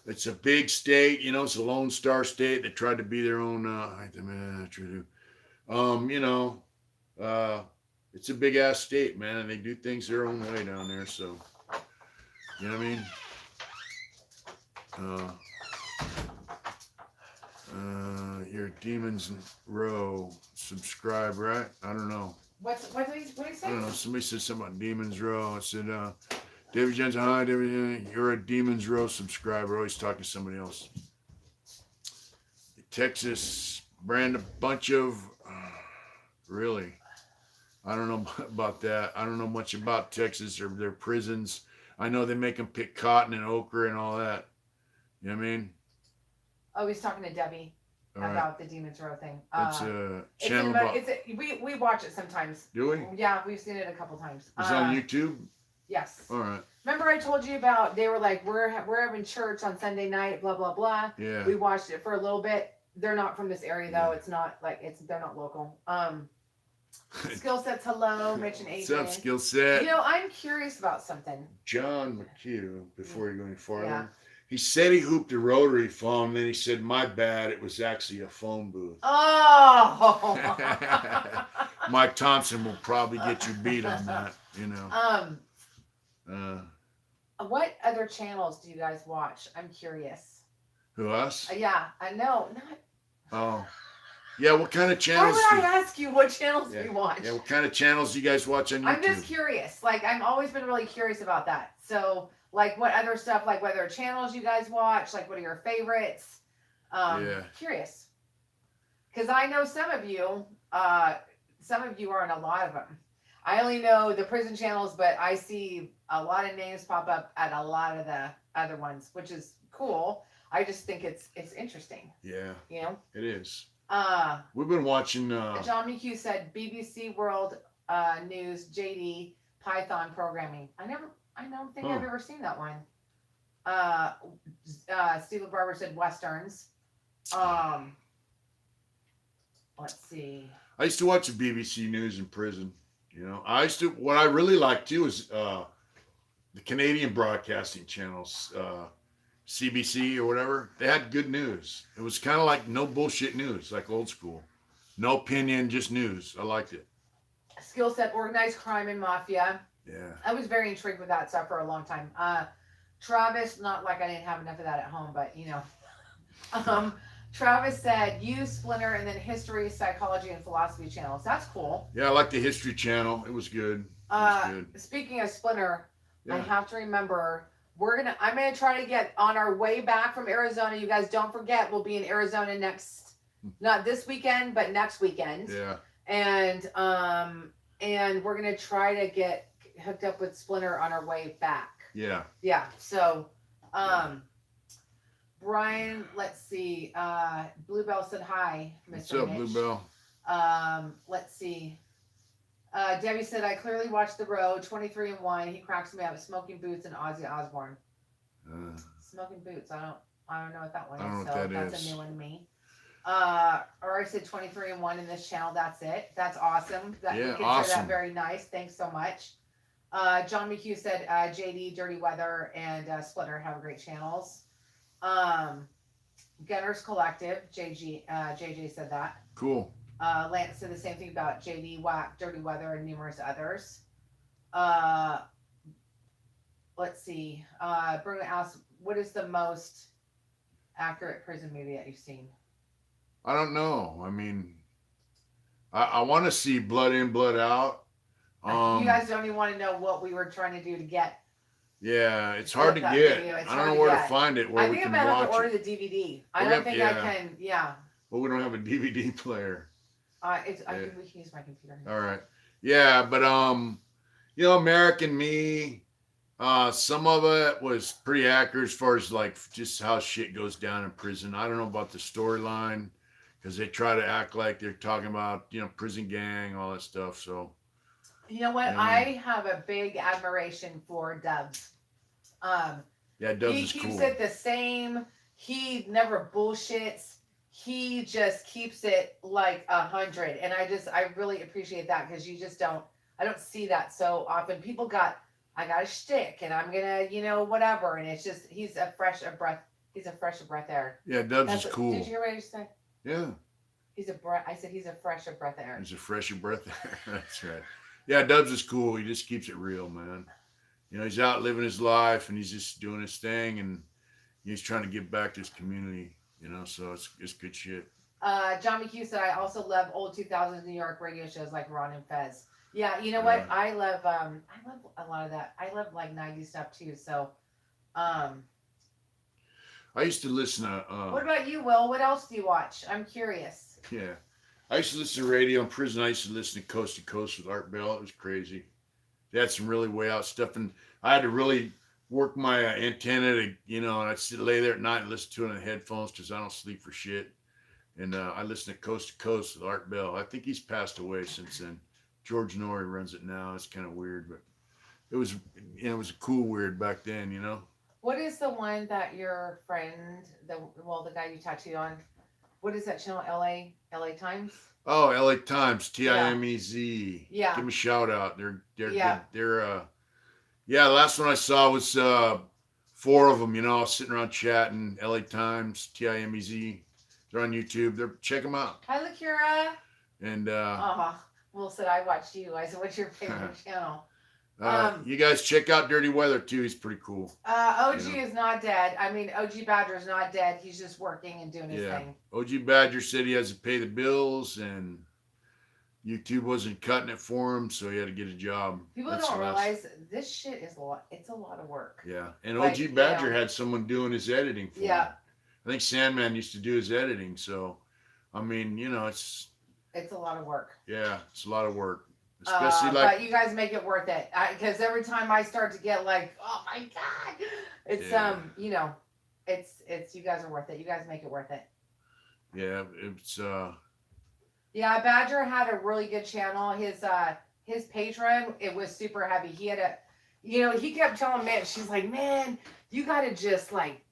it's a big state. You know, it's a Lone Star state that tried to be their own. It's a big ass state, man, and they do things their own way down there. So, you know what I mean? Your Demons Row subscribe, right? I don't know. What did he say? I don't know. Somebody said something about Demons Row. I said, David Jensen, hi, David. You're a Demons Row subscriber. Always talking to somebody else. Texas brand a bunch of, really. I don't know about that. I don't know much about Texas or their prisons. I know they make them pick cotton and okra and all that. You know what I mean? Oh, he's talking to Debbie about the Demons Row thing. It's a channel about... we watch it sometimes. Do we? Yeah, we've seen it a couple times. It's on YouTube? Yes. All right. Remember I told you about, they were like, we're having church on Sunday night, blah, blah, blah. Yeah. We watched it for a little bit. They're not from this area, though. It's not like, they're not local. Skill sets, hello, Mitch and AJ. What's up, skill set? You know, I'm curious about something. John McHugh, before you go any farther, he said he hooped a rotary phone, then he said, my bad, it was actually a phone booth. Oh! Mike Thompson will probably get you beat on that, you know. What other channels do you guys watch? I'm curious. Who, us? Yeah, I know. Oh. Yeah, what kind of channels? Why would I ask you what channels we watch? Yeah, what kind of channels do you guys watch on YouTube? I'm just curious. Like, I've always been really curious about that. So, like, what other stuff, like, what other channels you guys watch? Like, what are your favorites? Curious. Because I know some of you are on a lot of them. I only know the prison channels, but I see a lot of names pop up at a lot of the other ones, which is cool. I just think it's interesting. Yeah. You know? It is. We've been watching John McHugh said BBC World News JD Python programming. I don't think I've ever seen that one. Stephen Barber said Westerns. Let's see. I used to watch the BBC News in prison. You know, what I really liked too is the Canadian broadcasting channels, CBC or whatever. They had good news. It was kind of like no bullshit news, like old school. No opinion, just news. I liked it. Skill set, organized crime and mafia. Yeah. I was very intrigued with that stuff for a long time. Travis, not like I didn't have enough of that at home, but you know. Travis said, use Splinter and then history, psychology, and philosophy channels. That's cool. Yeah, I like the history channel. It was good. Speaking of Splinter, I have to remember, I'm gonna try to get on our way back from Arizona. You guys don't forget, we'll be in Arizona not this weekend, but next weekend. Yeah. And we're gonna try to get hooked up with Splinter on our way back. Yeah. Yeah. So, Brian, let's see. Bluebell said hi, Mr. What's up, Mitch. Bluebell? Let's see. Debbie said, I clearly watched The Road, 23-1. He cracks me up. Smoking Boots and Ozzy Osbourne. Smoking Boots. I don't know what that one is. I don't know so what that that's is. a new one to me. Or I said 23-1 in this channel. That's it. That's awesome. You consider that very nice. Thanks so much. John McHugh said JD, Dirty Weather, and Splitter have great channels. Gunners Collective, JJ said that. Cool. Lance said the same thing about JD, Whack, Dirty Weather, and numerous others. Let's see. Bruno asked, what is the most accurate prison movie that you've seen? I don't know. I mean, I want to see Blood In, Blood Out. You guys don't even want to know what we were trying to do to get. Yeah, it's hard to get. I don't know where to find it. I think I'm gonna have to order the DVD. I don't think I can. Yeah. Well, we don't have a DVD player. We can use my computer. All right. Yeah, but American Me. Some of it was pretty accurate as far as like just how shit goes down in prison. I don't know about the storyline because they try to act like they're talking about prison gang, all that stuff. So. You know what? I have a big admiration for Dubs. Yeah, Dubs he is cool. He keeps it the same. He never bullshits. He just keeps it like 100. And I really appreciate that because I don't see that so often. People I got a shtick and I'm gonna, whatever. And it's just, he's a fresh of breath air. Yeah, Dubs is cool. Did you hear what I said? Yeah. I said he's a fresh of breath air. He's a fresh of breath air. That's right. Yeah, Dubs is cool. He just keeps it real, man. He's out living his life and he's just doing his thing and he's trying to give back to his community, so it's good shit. John McHugh said, I also love old 2000s New York radio shows like Ron and Fez. Yeah, you know what? I love a lot of that. I love like 90s stuff too. So, I used to listen to. What about you, Will? What else do you watch? I'm curious. Yeah. I used to listen to radio in prison. I used to listen to Coast to Coast with Art Bell. It was crazy. They had some really way out stuff, and I had to really work my antenna to, and I'd lay there at night and listen to it on the headphones because I don't sleep for shit. And I listened to Coast with Art Bell. I think he's passed away since then. George Norrie runs it now. It's kind of weird, but it was a cool weird back then, What is the one that your friend, the guy you tattooed on? What is that channel? LA Times? Oh, LA Times, Timez. Yeah. Give them a shout out. They're good. The last one I saw was 4 of them, sitting around chatting. LA Times, Timez. They're on YouTube. Check them out. Hi, Lakira. And Will said I watched you. I said, what's your favorite channel? You guys check out Dirty Weather too. He's pretty cool. OG is not dead. I mean, OG Badger is not dead. He's just working and doing his thing. OG Badger said he has to pay the bills and YouTube wasn't cutting it for him, so he had to get a job. People don't realize this shit is a lot. It's a lot of work. Yeah, and OG Badger had someone doing his editing for him. I think Sandman used to do his editing, so I mean, it's a lot of work. Yeah, it's a lot of work. Especially but you guys make it worth it because every time I start to get like, oh my god, it's it's you guys are worth it. You guys make it worth it. Yeah, it's Yeah, Badger had a really good channel. His Patreon, it was super heavy. He had he kept telling Mitch, she's like, man, you gotta just like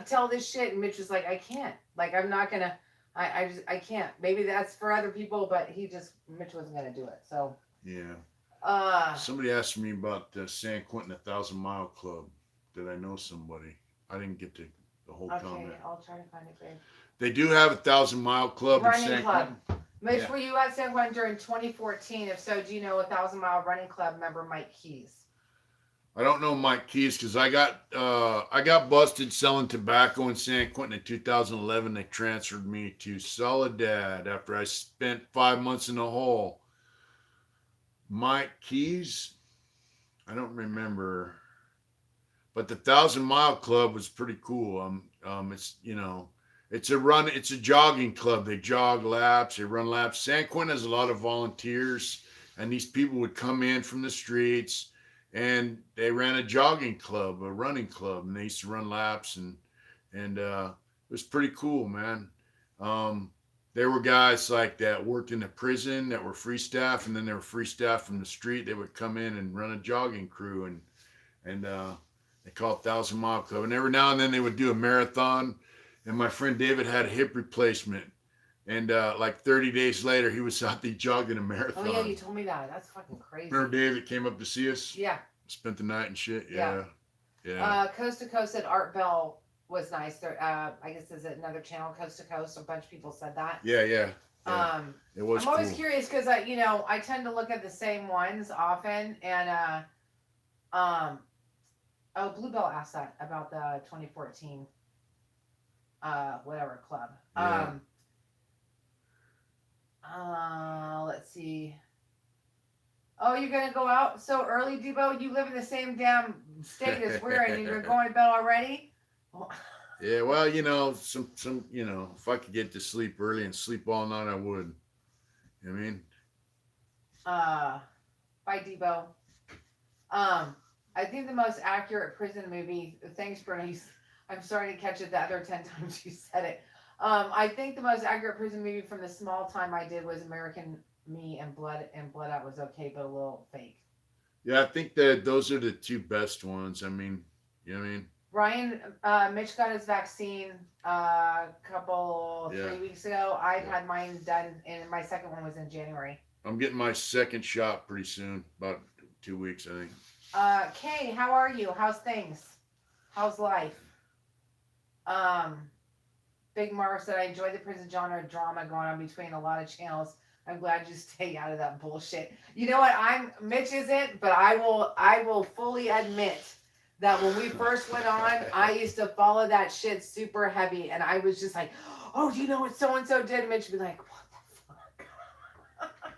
tell this shit. And Mitch was like, I can't. Like, I'm not gonna. I can't. Maybe that's for other people, but Mitch wasn't gonna do it. So yeah. Somebody asked me about San Quentin 1,000 Mile Club. Did I know somebody? I didn't get to the whole comment. Okay, I'll try to find it, babe. They do have 1,000 Mile Club running in San club. Quentin. Mitch, were you at San Quentin during 2014? If so, do you know 1,000 Mile Running Club member Mike Keys? I don't know Mike Keys because I got busted selling tobacco in San Quentin in 2011. They transferred me to Soledad after I spent 5 months in the hole. Mike Keys, I don't remember, but the 1,000 Mile Club was pretty cool. It's a jogging club. They jog laps, they run laps. San Quentin has a lot of volunteers, and these people would come in from the streets. And they ran a jogging club, a running club, and they used to run laps, and it was pretty cool, man. There were guys like that worked in the prison that were free staff, and then there were free staff from the street. They would come in and run a jogging crew, and they call it 1,000 Mile Club. And every now and then they would do a marathon. And my friend David had a hip replacement, and like 30 days later, he was out there jogging a marathon. Oh yeah, you told me that. That's fucking crazy. Remember David came up to see us? Yeah. Spent the night and shit. Yeah. Coast to Coast at Art Bell was nice. There, I guess is it another channel, Coast to Coast. A bunch of people said that. Yeah. It was. I'm always curious because I tend to look at the same ones often, and Bluebell asked that about the 2014 whatever club. Yeah. Let's see. Oh, you're gonna go out so early, Debo? You live in the same damn state as we're in, and you're going to bed already? Yeah, well, some if I could get to sleep early and sleep all night, I would. You know what I mean? Bye, Debo. I think the most accurate prison movie. Thanks, Bernice. I'm sorry to catch it the other 10 times you said it. I think the most accurate prison movie from the small time I did was American Me, and Blood Out was okay, but a little fake. Yeah, I think that those are the two best ones. I mean, you know what I mean? Ryan, Mitch got his vaccine a couple 3 weeks ago. I've had mine done, and my second one was in January. I'm getting my second shot pretty soon, about 2 weeks, I think. Kay, how are you? How's things? How's life? Big Marv said, I enjoy the prison genre drama going on between a lot of channels. I'm glad you stay out of that bullshit. You know what? Mitch isn't, but I will fully admit that when we first went on, I used to follow that shit super heavy, and I was just like, oh, do you know what so and so did? And Mitch would be like, what the fuck?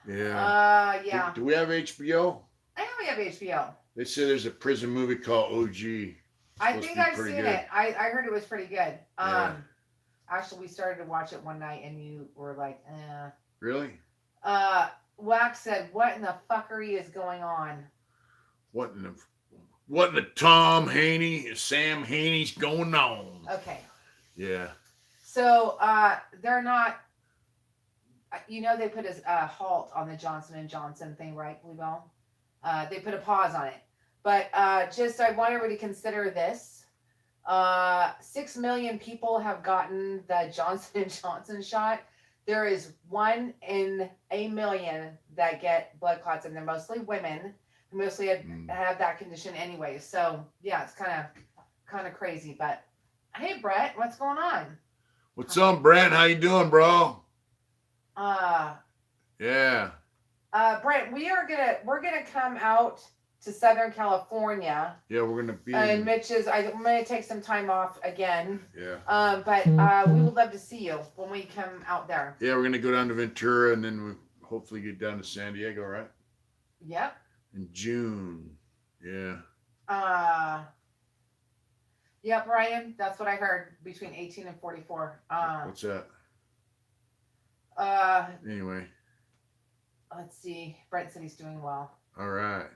Yeah. Yeah. Do we have HBO? I know we have HBO. They say there's a prison movie called OG. I think I've seen it. I heard it was pretty good. Yeah. Actually, we started to watch it one night, and you were like, eh. Really? Wax said, what in the fuckery is going on? What in the Sam Haney's going on? Okay. Yeah. So, they're not, they put a halt on the Johnson & Johnson thing, right, Bluebell? They put a pause on it. But I want everybody to consider this. 6 million people have gotten the Johnson & Johnson shot. There is 1 in a million that get blood clots, and they're mostly women who mostly have that condition anyway. So, yeah, it's kind of crazy. But, hey, Brett, what's going on? What's up, Brett? How you doing, bro? Yeah. Brent, we're gonna come out to Southern California. Yeah, we're gonna be. And I'm gonna take some time off again. Yeah. But we would love to see you when we come out there. Yeah, we're gonna go down to Ventura and then we hopefully get down to San Diego, right? Yep. In June. Yeah. Yep, Ryan. That's what I heard. Between 18 and 44. What's that? Anyway. Let's see. Brent said he's doing well. All right.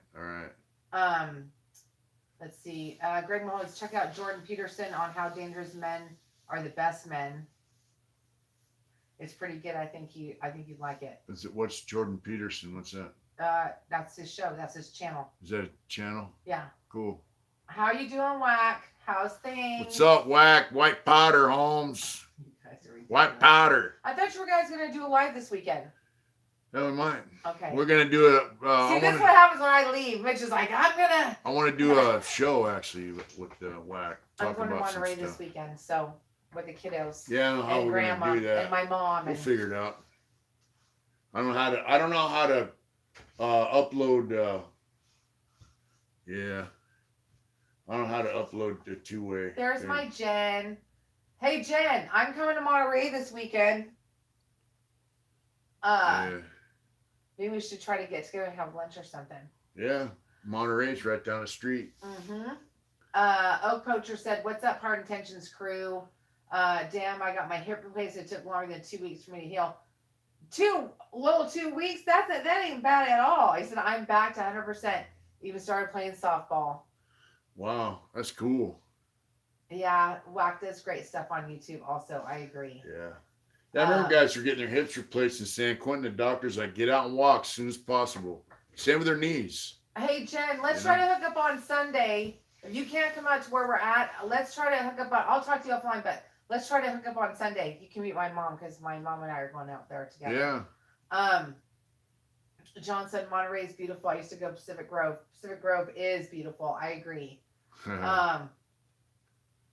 Let's see. Greg Mullins, check out Jordan Peterson on How Dangerous Men Are the Best Men. It's pretty good. I think you'd like it. What's Jordan Peterson? What's that? That's his show. That's his channel. Is that a channel? Yeah. Cool. How you doing, Whack? How's things? What's up, Whack? White powder, Holmes. White powder. I thought you guys were gonna do a live this weekend. No, we might. Okay. We're gonna do it. See, this is what happens when I leave. Mitch is like, I want to do a show actually with Whack. I'm going to Monterey this weekend, so with the kiddos. Yeah, I don't know how we're gonna do that. And my mom. We'll figure it out. I don't know how to upload. Yeah. I don't know how to upload the two-way. There's my Jen. Hey Jen, I'm coming to Monterey this weekend. Yeah. Maybe we should try to get together and have lunch or something. Yeah, Monterey's right down the street. Oak Poacher said, "What's up, Hard Intentions crew? Damn, I got my hip replaced. It took longer than 2 weeks for me to heal. 2 weeks? That ain't bad at all." He said, "I'm back to 100%. Even started playing softball." Wow, that's cool. Yeah, Whack does great stuff on YouTube. Also, I agree. Yeah. I remember guys were getting their hips replaced in San Quentin. The doctor's like, get out and walk as soon as possible. Same with their knees. Hey, Jen, let's try to hook up on Sunday. If you can't come out to where we're at, let's try to hook up I'll talk to you offline, but let's try to hook up on Sunday. You can meet my mom because my mom and I are going out there together. Yeah. John said Monterey is beautiful. I used to go to Pacific Grove. Pacific Grove is beautiful. I agree.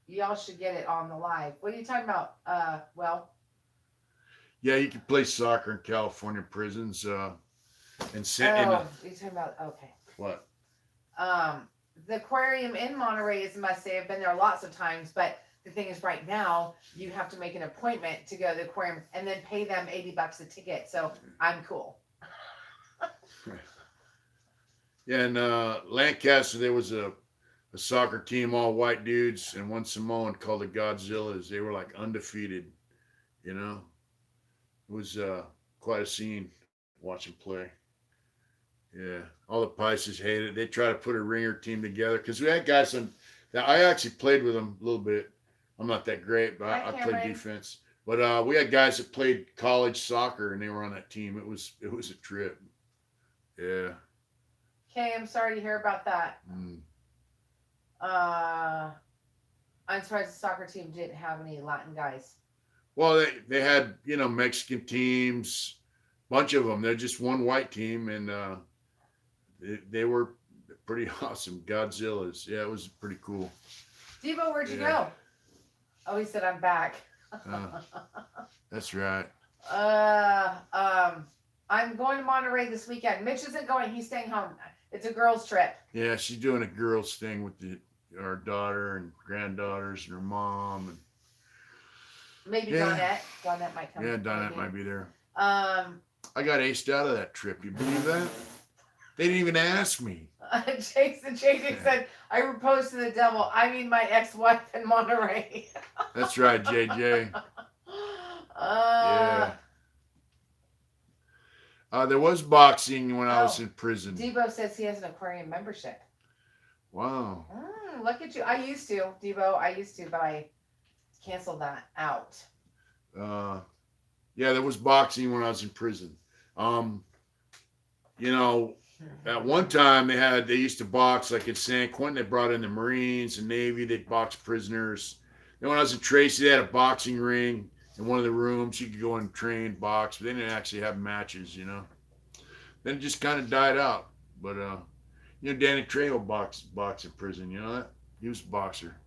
Y'all should get it on the live. What are you talking about? Yeah, you can play soccer in California prisons. You're talking about, okay. What? The aquarium in Monterey is a must-say. I've been there lots of times, but the thing is right now, you have to make an appointment to go to the aquarium and then pay them $80 a ticket. So I'm cool. Yeah, in Lancaster, there was a soccer team, all white dudes, and one Samoan called the Godzillas. They were like undefeated, you know. It was quite a scene watching play. Yeah, all the Pisces hated it. They tried to put a ringer team together because we had guys on. That I actually played with them a little bit. I'm not that great, but I played defense. But we had guys that played college soccer, and they were on that team. It was a trip. Yeah. Okay, I'm sorry to hear about that. I'm surprised the soccer team didn't have any Latin guys. Well, they had Mexican teams, bunch of them. They're just one white team, and they were pretty awesome. Godzillas. Yeah, it was pretty cool. Debo, where'd you go? Oh, he said, I'm back. That's right. I'm going to Monterey this weekend. Mitch isn't going. He's staying home. It's a girls' trip. Yeah, she's doing a girls' thing with our daughter and granddaughters and her mom. And maybe Donette. Donette might come. Yeah, Donette might be there. I got aced out of that trip. You believe that? They didn't even ask me. Jason said, I proposed to the devil. I mean my ex-wife in Monterey. That's right, JJ. Yeah. There was boxing when I was in prison. Debo says he has an aquarium membership. Wow. Look at you. I used to, Debo. But I canceled that out. Yeah, there was boxing when I was in prison. At one time they used to box like in San Quentin. They brought in the Marines and Navy. They'd box prisoners. Then when I was in Tracy, they had a boxing ring in one of the rooms. You could go and train, box, but they didn't actually have matches, Then it just kind of died out. But, Danny Trejo boxed in prison, you know that? He was a boxer.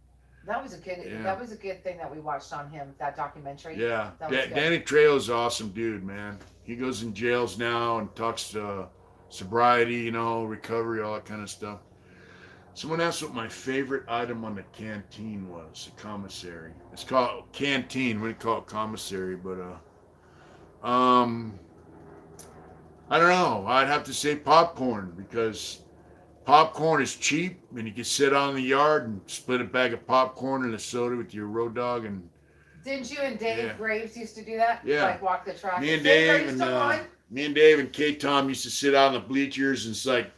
That was a good thing that we watched on him, that documentary. Yeah. Danny Trejo's an awesome dude, man. He goes in jails now and talks to sobriety, recovery, all that kind of stuff. Someone asked what my favorite item on the canteen was, the commissary. It's called canteen. We call it commissary, but I don't know. I'd have to say popcorn because popcorn is cheap and you can sit out in the yard and split a bag of popcorn and a soda with your road dog. And didn't you and Dave Graves used to do that? Yeah. Like walk the track. Me and Dave and K-Tom used to sit out on the bleachers and it's like,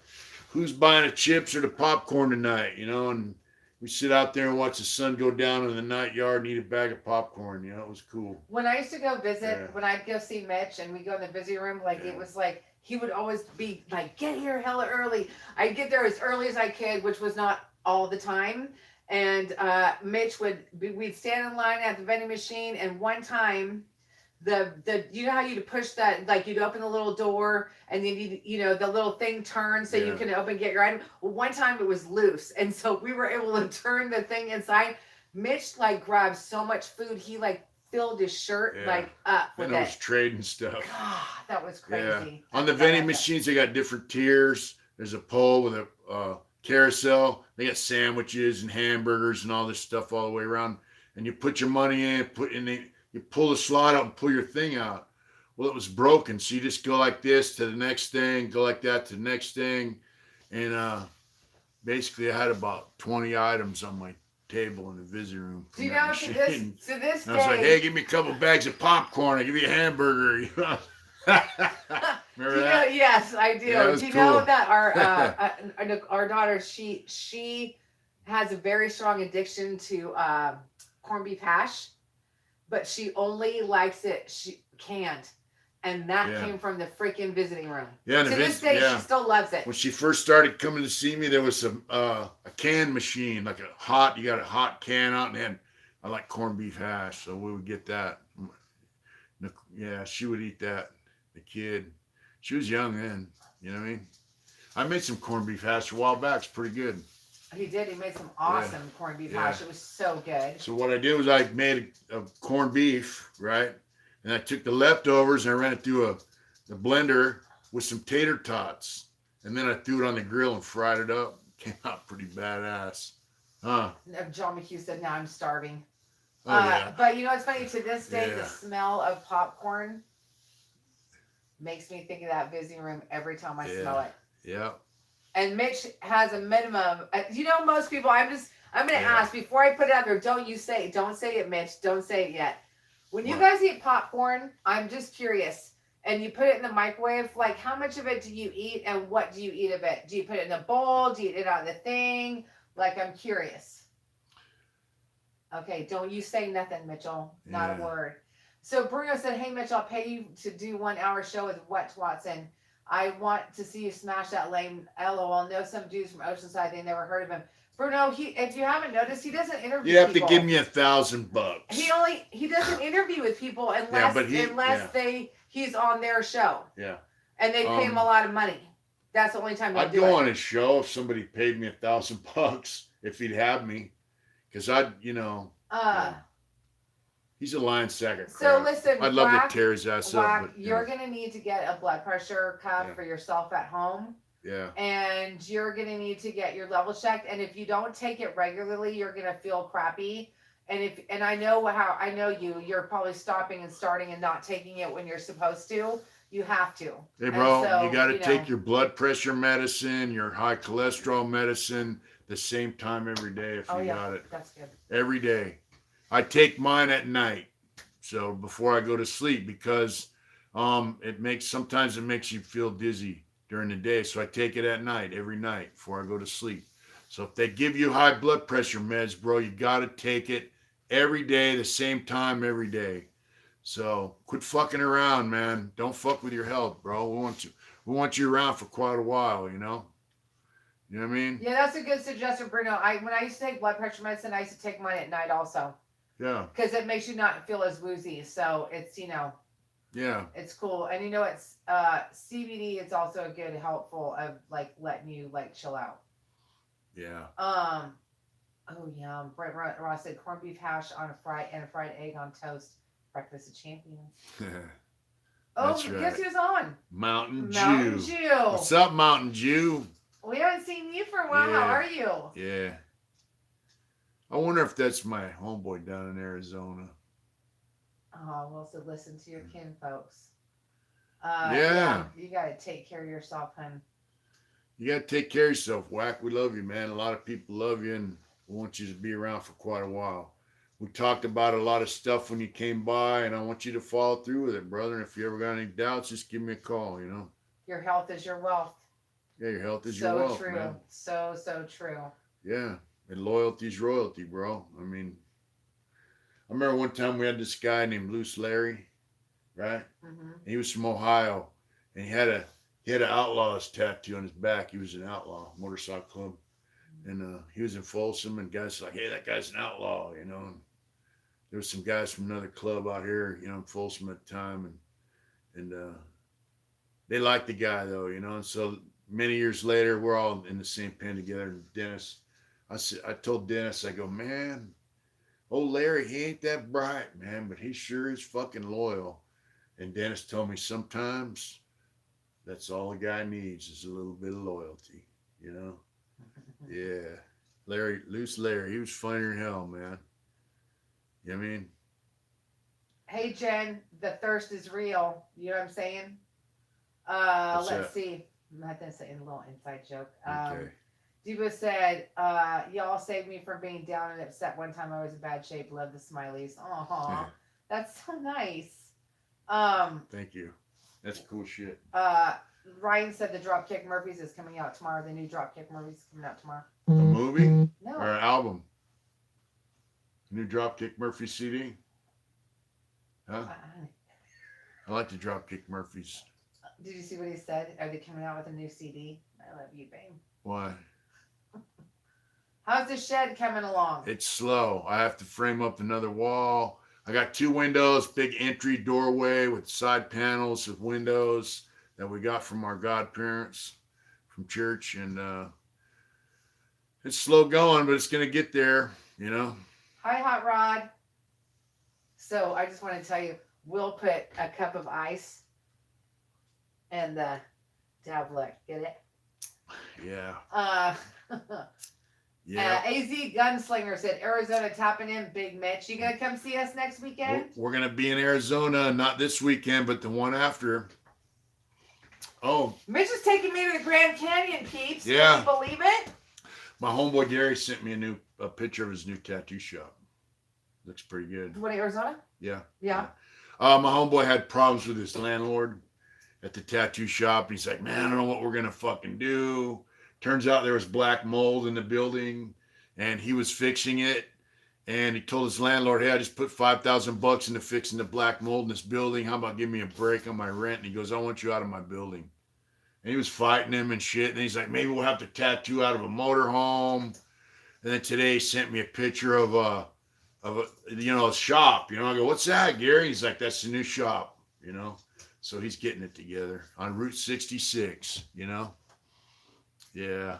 who's buying the chips or the popcorn tonight, and we sit out there and watch the sun go down in the night yard and eat a bag of popcorn, it was cool. When I used to go visit, when I'd go see Mitch and we go in the visiting room, it was like, he would always be like, get here hella early. I'd get there as early as I could, which was not all the time. And Mitch we'd stand in line at the vending machine, and one time, you know how you'd push that, like you'd open the little door and then the little thing turns so you can open, get your item. Well, one time it was loose, and so we were able to turn the thing inside. Mitch grabbed so much food, he filled his shirt up with it. And I was trading stuff. God, that was crazy. Yeah. On the vending machines, they got different tiers. There's a pole with a carousel. They got sandwiches and hamburgers and all this stuff all the way around. And you put your money in, you pull the slot out and pull your thing out. Well, it was broken, so you just go like this to the next thing, go like that to the next thing, and basically I had about 20 items on my table in the visiting room. Do you know, to this day, I was like, hey, give me a couple bags of popcorn. I'll give you a hamburger. Remember that? Yes, I do. Yeah, do you cool. know that our daughter, she has a very strong addiction to corned beef hash, but she only likes it canned. And that came from the freaking visiting room. Yeah, to this day, she still loves it. When she first started coming to see me, there was a can machine, you got a hot can out, and then I like corned beef hash, so we would get that. Yeah, she would eat that. The kid, she was young then. You know what I mean? I made some corned beef hash a while back. It's pretty good. He did. He made some awesome corned beef hash. It was so good. So what I did was I made a corned beef, right? And I took the leftovers and I ran it through the blender with some tater tots. And then I threw it on the grill and fried it up. Came out pretty badass. Huh? John McHugh said, now I'm starving. Oh, but you know what's funny? To this day, the smell of popcorn makes me think of that visiting room every time I smell it. Yeah. And Mitch has a minimum. Most people, I'm going to ask before I put it out there, don't say it, Mitch. Don't say it yet. When you guys eat popcorn, I'm just curious. And you put it in the microwave, like how much of it do you eat and what do you eat of it? Do you put it in a bowl? Do you eat it on the thing? Like, I'm curious. Okay, don't you say nothing, Mitchell. Not a word. So Bruno said, hey, Mitch, I'll pay you to do 1 hour show with Wet Watson. I want to see you smash that lame. LOL. Know some dudes from Oceanside. They never heard of him. Bruno, if you haven't noticed, he doesn't interview. You have people. to give me $1,000. He doesn't interview with people unless he's on their show. Yeah. And they pay him a lot of money. That's the only time I'd go on his show if somebody paid me $1,000 if he'd have me, because he's a lion sack of crap. So listen, I'd love to tear his ass up. But, you're gonna need to get a blood pressure cuff for yourself at home. Yeah. And you're gonna need to get your level checked. And if you don't take it regularly, you're gonna feel crappy. And I know you're probably stopping and starting and not taking it when you're supposed to. You have to. Hey, bro, you got to take your blood pressure medicine, your high cholesterol medicine the same time every day if you got it. That's good. Every day. I take mine at night, so before I go to sleep, because sometimes it makes you feel dizzy during the day. So I take it at night, every night before I go to sleep. So if they give you high blood pressure meds, bro, you got to take it every day, the same time every day. So quit fucking around, man. Don't fuck with your health, bro. We want you around for quite a while, You know what I mean? Yeah, that's a good suggestion, Bruno. When I used to take blood pressure medicine, I used to take mine at night also. Yeah. Because it makes you not feel as woozy. So it's, Yeah. It's cool. And it's CBD, it's also a good helpful of like letting you like chill out. Yeah. Oh yeah. Brent Ross said corned beef hash on a fried egg on toast. Breakfast of champions. Guess who's on? Mountain Dew. What's up, Mountain Dew? We haven't seen you for a while. How are you? Yeah. I wonder if that's my homeboy down in Arizona. Oh, well, so listen to your kin folks. You got to take care of yourself, hun. You got to take care of yourself, Whack. We love you, man. A lot of people love you, and we want you to be around for quite a while. We talked about a lot of stuff when you came by, and I want you to follow through with it, brother. And if you ever got any doubts, just give me a call, Your health is your wealth. Yeah, your health is your wealth, true. man. So true. Yeah, and loyalty's royalty, bro. I remember one time we had this guy named Loose Larry, right? Mm-hmm. He was from Ohio, and he had an outlaw's tattoo on his back. He was an outlaw, motorcycle club. And he was in Folsom, and guys were like, hey, that guy's an outlaw, And there was some guys from another club out here, in Folsom at the time, and they liked the guy though, And so many years later, we're all in the same pen together. And Dennis, I told Dennis, I go, man, old Larry, he ain't that bright, man, but he sure is fucking loyal. And Dennis told me sometimes that's all a guy needs is a little bit of loyalty, Yeah. Loose Larry, he was funnier than hell, man. You know what I mean? Hey, Jen, the thirst is real. You know what I'm saying? Let's see. I'm not going to say a little inside joke. Okay. Diva said, y'all saved me from being down and upset one time I was in bad shape. Love the smileys. Aw, that's so nice. Thank you. That's cool shit. Ryan said the Dropkick Murphys is coming out tomorrow. The new Dropkick Murphys is coming out tomorrow. A movie? No. Or an album? New Dropkick Murphys CD? Huh? I like the Dropkick Murphys. Did you see what he said? Are they coming out with a new CD? I love you, babe. Why? How's the shed coming along? It's slow. I have to frame up another wall. I got 2 windows, big entry doorway with side panels of windows that we got from our godparents from church. And it's slow going, but it's going to get there, Hi, Hot Rod. So I just want to tell you, we'll put a cup of ice and the tablet. Get it? Yeah. Yeah. AZ Gunslinger said, Arizona tapping in, Big Mitch. You gonna come see us next weekend? We're gonna be in Arizona, not this weekend, but the one after. Oh. Mitch is taking me to the Grand Canyon, peeps. Yeah. Can you believe it? My homeboy Gary sent me a picture of his new tattoo shop. Looks pretty good. What, Arizona? Yeah. Yeah. My homeboy had problems with his landlord at the tattoo shop. He's like, man, I don't know what we're going to fucking do. Turns out there was black mold in the building and he was fixing it. And he told his landlord, hey, I just put $5,000 into fixing the black mold in this building. How about give me a break on my rent? And he goes, I want you out of my building. And he was fighting him and shit. And he's like, maybe we'll have to tattoo out of a motorhome. And then today he sent me a picture of a shop. I go, what's that, Gary? He's like, that's the new shop, So he's getting it together on Route 66, Yeah. Yeah.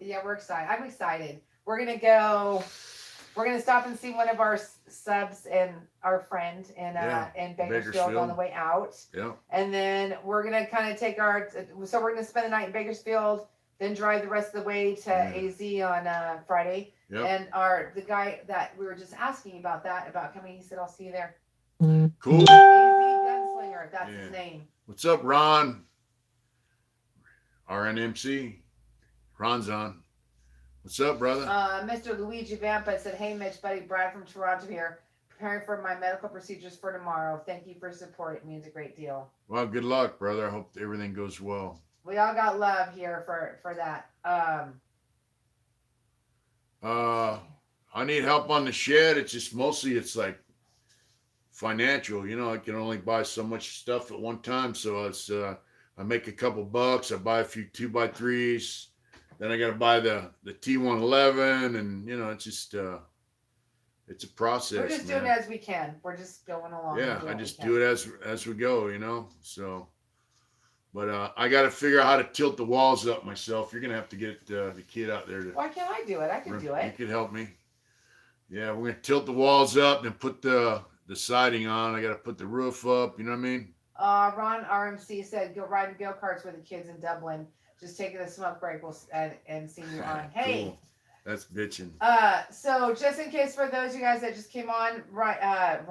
Yeah, we're excited. I'm excited. We're going to stop and see one of our subs and our friend in Bakersfield on the way out. Yeah. And then we're going to kind of so we're going to spend the night in Bakersfield, then drive the rest of the way to AZ on Friday. Yep. And the guy that we were just asking about coming, he said, I'll see you there. Cool. AZ Gunslinger, that's his name. What's up, Ron? RNMC. Ron's on. What's up, brother? Mr. Luigi Vampa said, hey, Mitch, buddy, Brad from Toronto here. Preparing for my medical procedures for tomorrow. Thank you for your support. It means a great deal. Well, good luck, brother. I hope everything goes well. We all got love here for that. I need help on the shed. It's just mostly like financial. I can only buy so much stuff at one time. So it's I make a couple bucks. I buy a few 2x3s. Then I got to buy the T111, and it's just it's a process. We're just doing it as we can. We're just going along. Yeah, I just do it as we go, So, but I got to figure out how to tilt the walls up myself. You're gonna have to get the kid out there to. Why can't I do it? I can do it. You can help me. Yeah, we're gonna tilt the walls up and put the siding on. I got to put the roof up. You know what I mean? Ron RMC said, go riding go-karts with the kids in Dublin. Just taking a smoke break and seeing you on. Hey. Cool. That's bitching. So just in case for those of you guys that just came on, Ryan,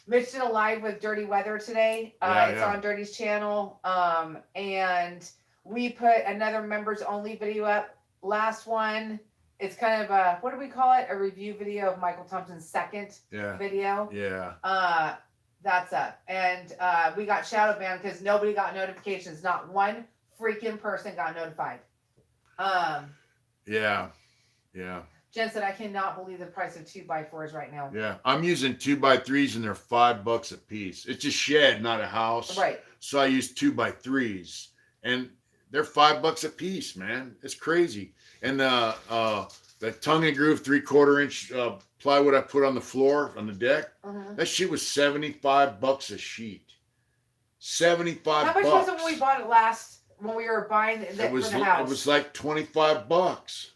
Mitch did a live with Dirty Weather today. It's on Dirty's channel. And we put another members only video up. Last one, it's kind of a, what do we call it? A review video of Michael Thompson's second video. Yeah. That's up. And we got shadow banned because nobody got notifications. Not one freaking person got notified. Yeah. Jen said, I cannot believe the price of 2x4s right now. Yeah. I'm using 2x3s and they're $5 a piece. It's a shed, not a house. Right. So I use 2x3s and they're $5 a piece, man. It's crazy. And the tongue and groove 3/4 inch plywood I put on the floor on the deck, that shit was $75 a sheet. $75. How much was it when we bought it when we were buying for the house? It was like $25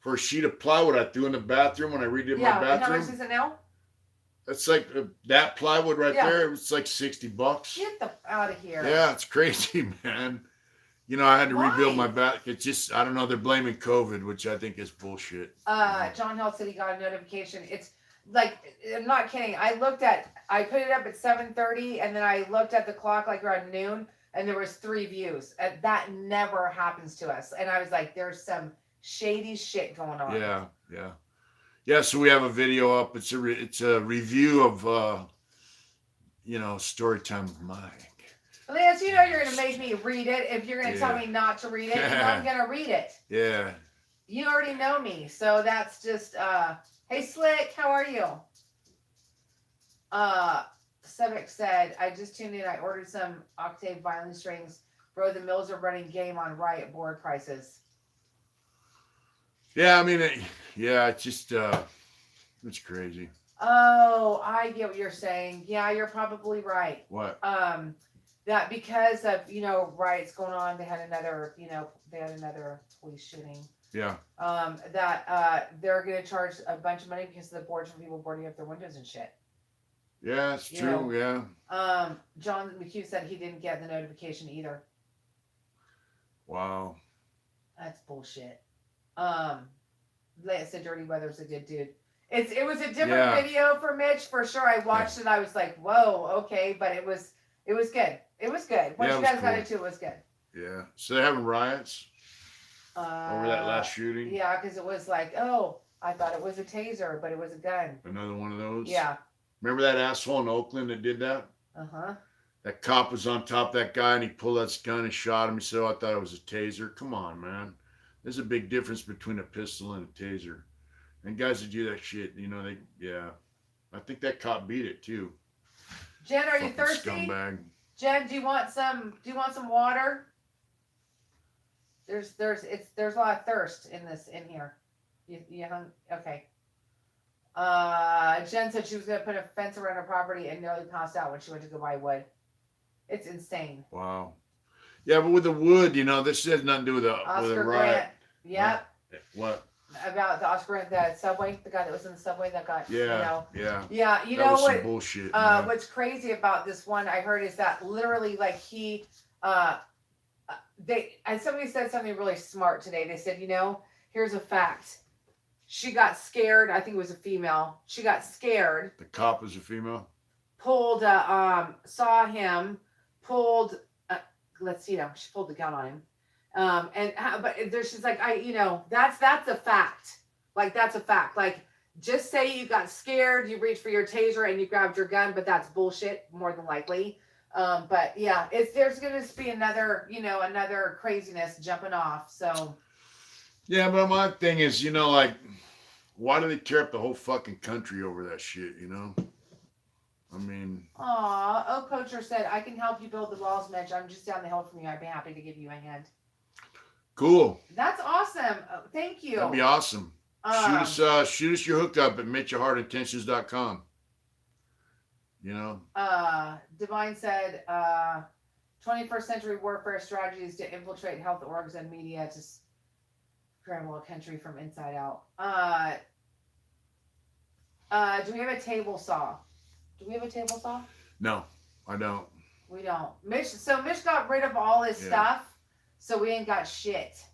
for a sheet of plywood I threw in the bathroom when I redid my bathroom. And how much is it now? That's like that plywood right there. It was like $60. Get the out of here. Yeah, it's crazy, man. I had to rebuild my bath. It's just, I don't know. They're blaming COVID, which I think is bullshit. John Hill said he got a notification. It's like, I'm not kidding. I put it up at 7:30 and then I looked at the clock like around noon and there was 3 views. And that never happens to us. And I was like, there's some shady shit going on. Yeah. So we have a video up. It's a review of, story time with Mike. Lance, you're going to make me read it if you're going to tell me not to read it. And I'm going to read it. Yeah. You already know me. So that's just, hey, Slick, how are you? Sevic said, I just tuned in. I ordered some octave violin strings. Bro, the mills are running game on riot board prices. Yeah, I mean, it's just, it's crazy. Oh, I get what you're saying. Yeah, you're probably right. What? That because of, riots going on, they had another police shooting. Yeah. That they're going to charge a bunch of money because of the boards from people boarding up their windows and shit. Yeah, it's true. Yeah. John McHugh said he didn't get the notification either. Wow. That's bullshit. Like I said, Dirty Weather's a good dude. It was a different video for Mitch for sure. I watched it. I was like, whoa, okay, but it was good. It was good. Once you guys got into it, was good. Yeah. So they're having riots over that last shooting? Yeah, because it was like, oh, I thought it was a taser, but it was a gun. Another one of those? Yeah. Remember that asshole in Oakland that did that? Uh-huh. That cop was on top of that guy and he pulled that gun and shot him. He said, oh, I thought it was a taser. Come on, man. There's a big difference between a pistol and a taser. And guys that do that shit, you know, I think that cop beat it too. Jen, are you thirsty? Scumbag. Jen, do you want some water? There's a lot of thirst in here. You hung? Okay. Jen said she was gonna put a fence around her property and nearly passed out when she went to go buy wood. It's insane. Wow. Yeah, but with the wood, you know, this has nothing to do with the Oscar riot. Grant. Yep. What? About the Oscar Grant, the subway, the guy that was in the subway that got, yeah. Yeah, you that know was what? Some bullshit. What's crazy about this one I heard is that literally, like, he, somebody said something really smart today. They said, you know, here's a fact. She got scared. I think it was a female. She got scared. The cop was a female? Pulled, saw him, pulled, she pulled the gun on him. But she's like, that's a fact. Like, that's a fact. Like, just say you got scared, you reached for your taser and you grabbed your gun, but that's bullshit, more than likely. But yeah, there's going to be another craziness jumping off. So. Yeah, but my thing is, like, why do they tear up the whole fucking country over that shit, you know? I mean. Aw, Coacher said, I can help you build the walls, Mitch. I'm just down the hill from you. I'd be happy to give you a hand. Cool. That's awesome. Thank you. That'd be awesome. Shoot us your hookup at mitchyourheartintentions.com. You know? Divine said, 21st century warfare strategies to infiltrate health orgs and media to scramble a country from inside out. Do we have a table saw? No, I don't. We don't. Mitch got rid of all his stuff, so we ain't got shit.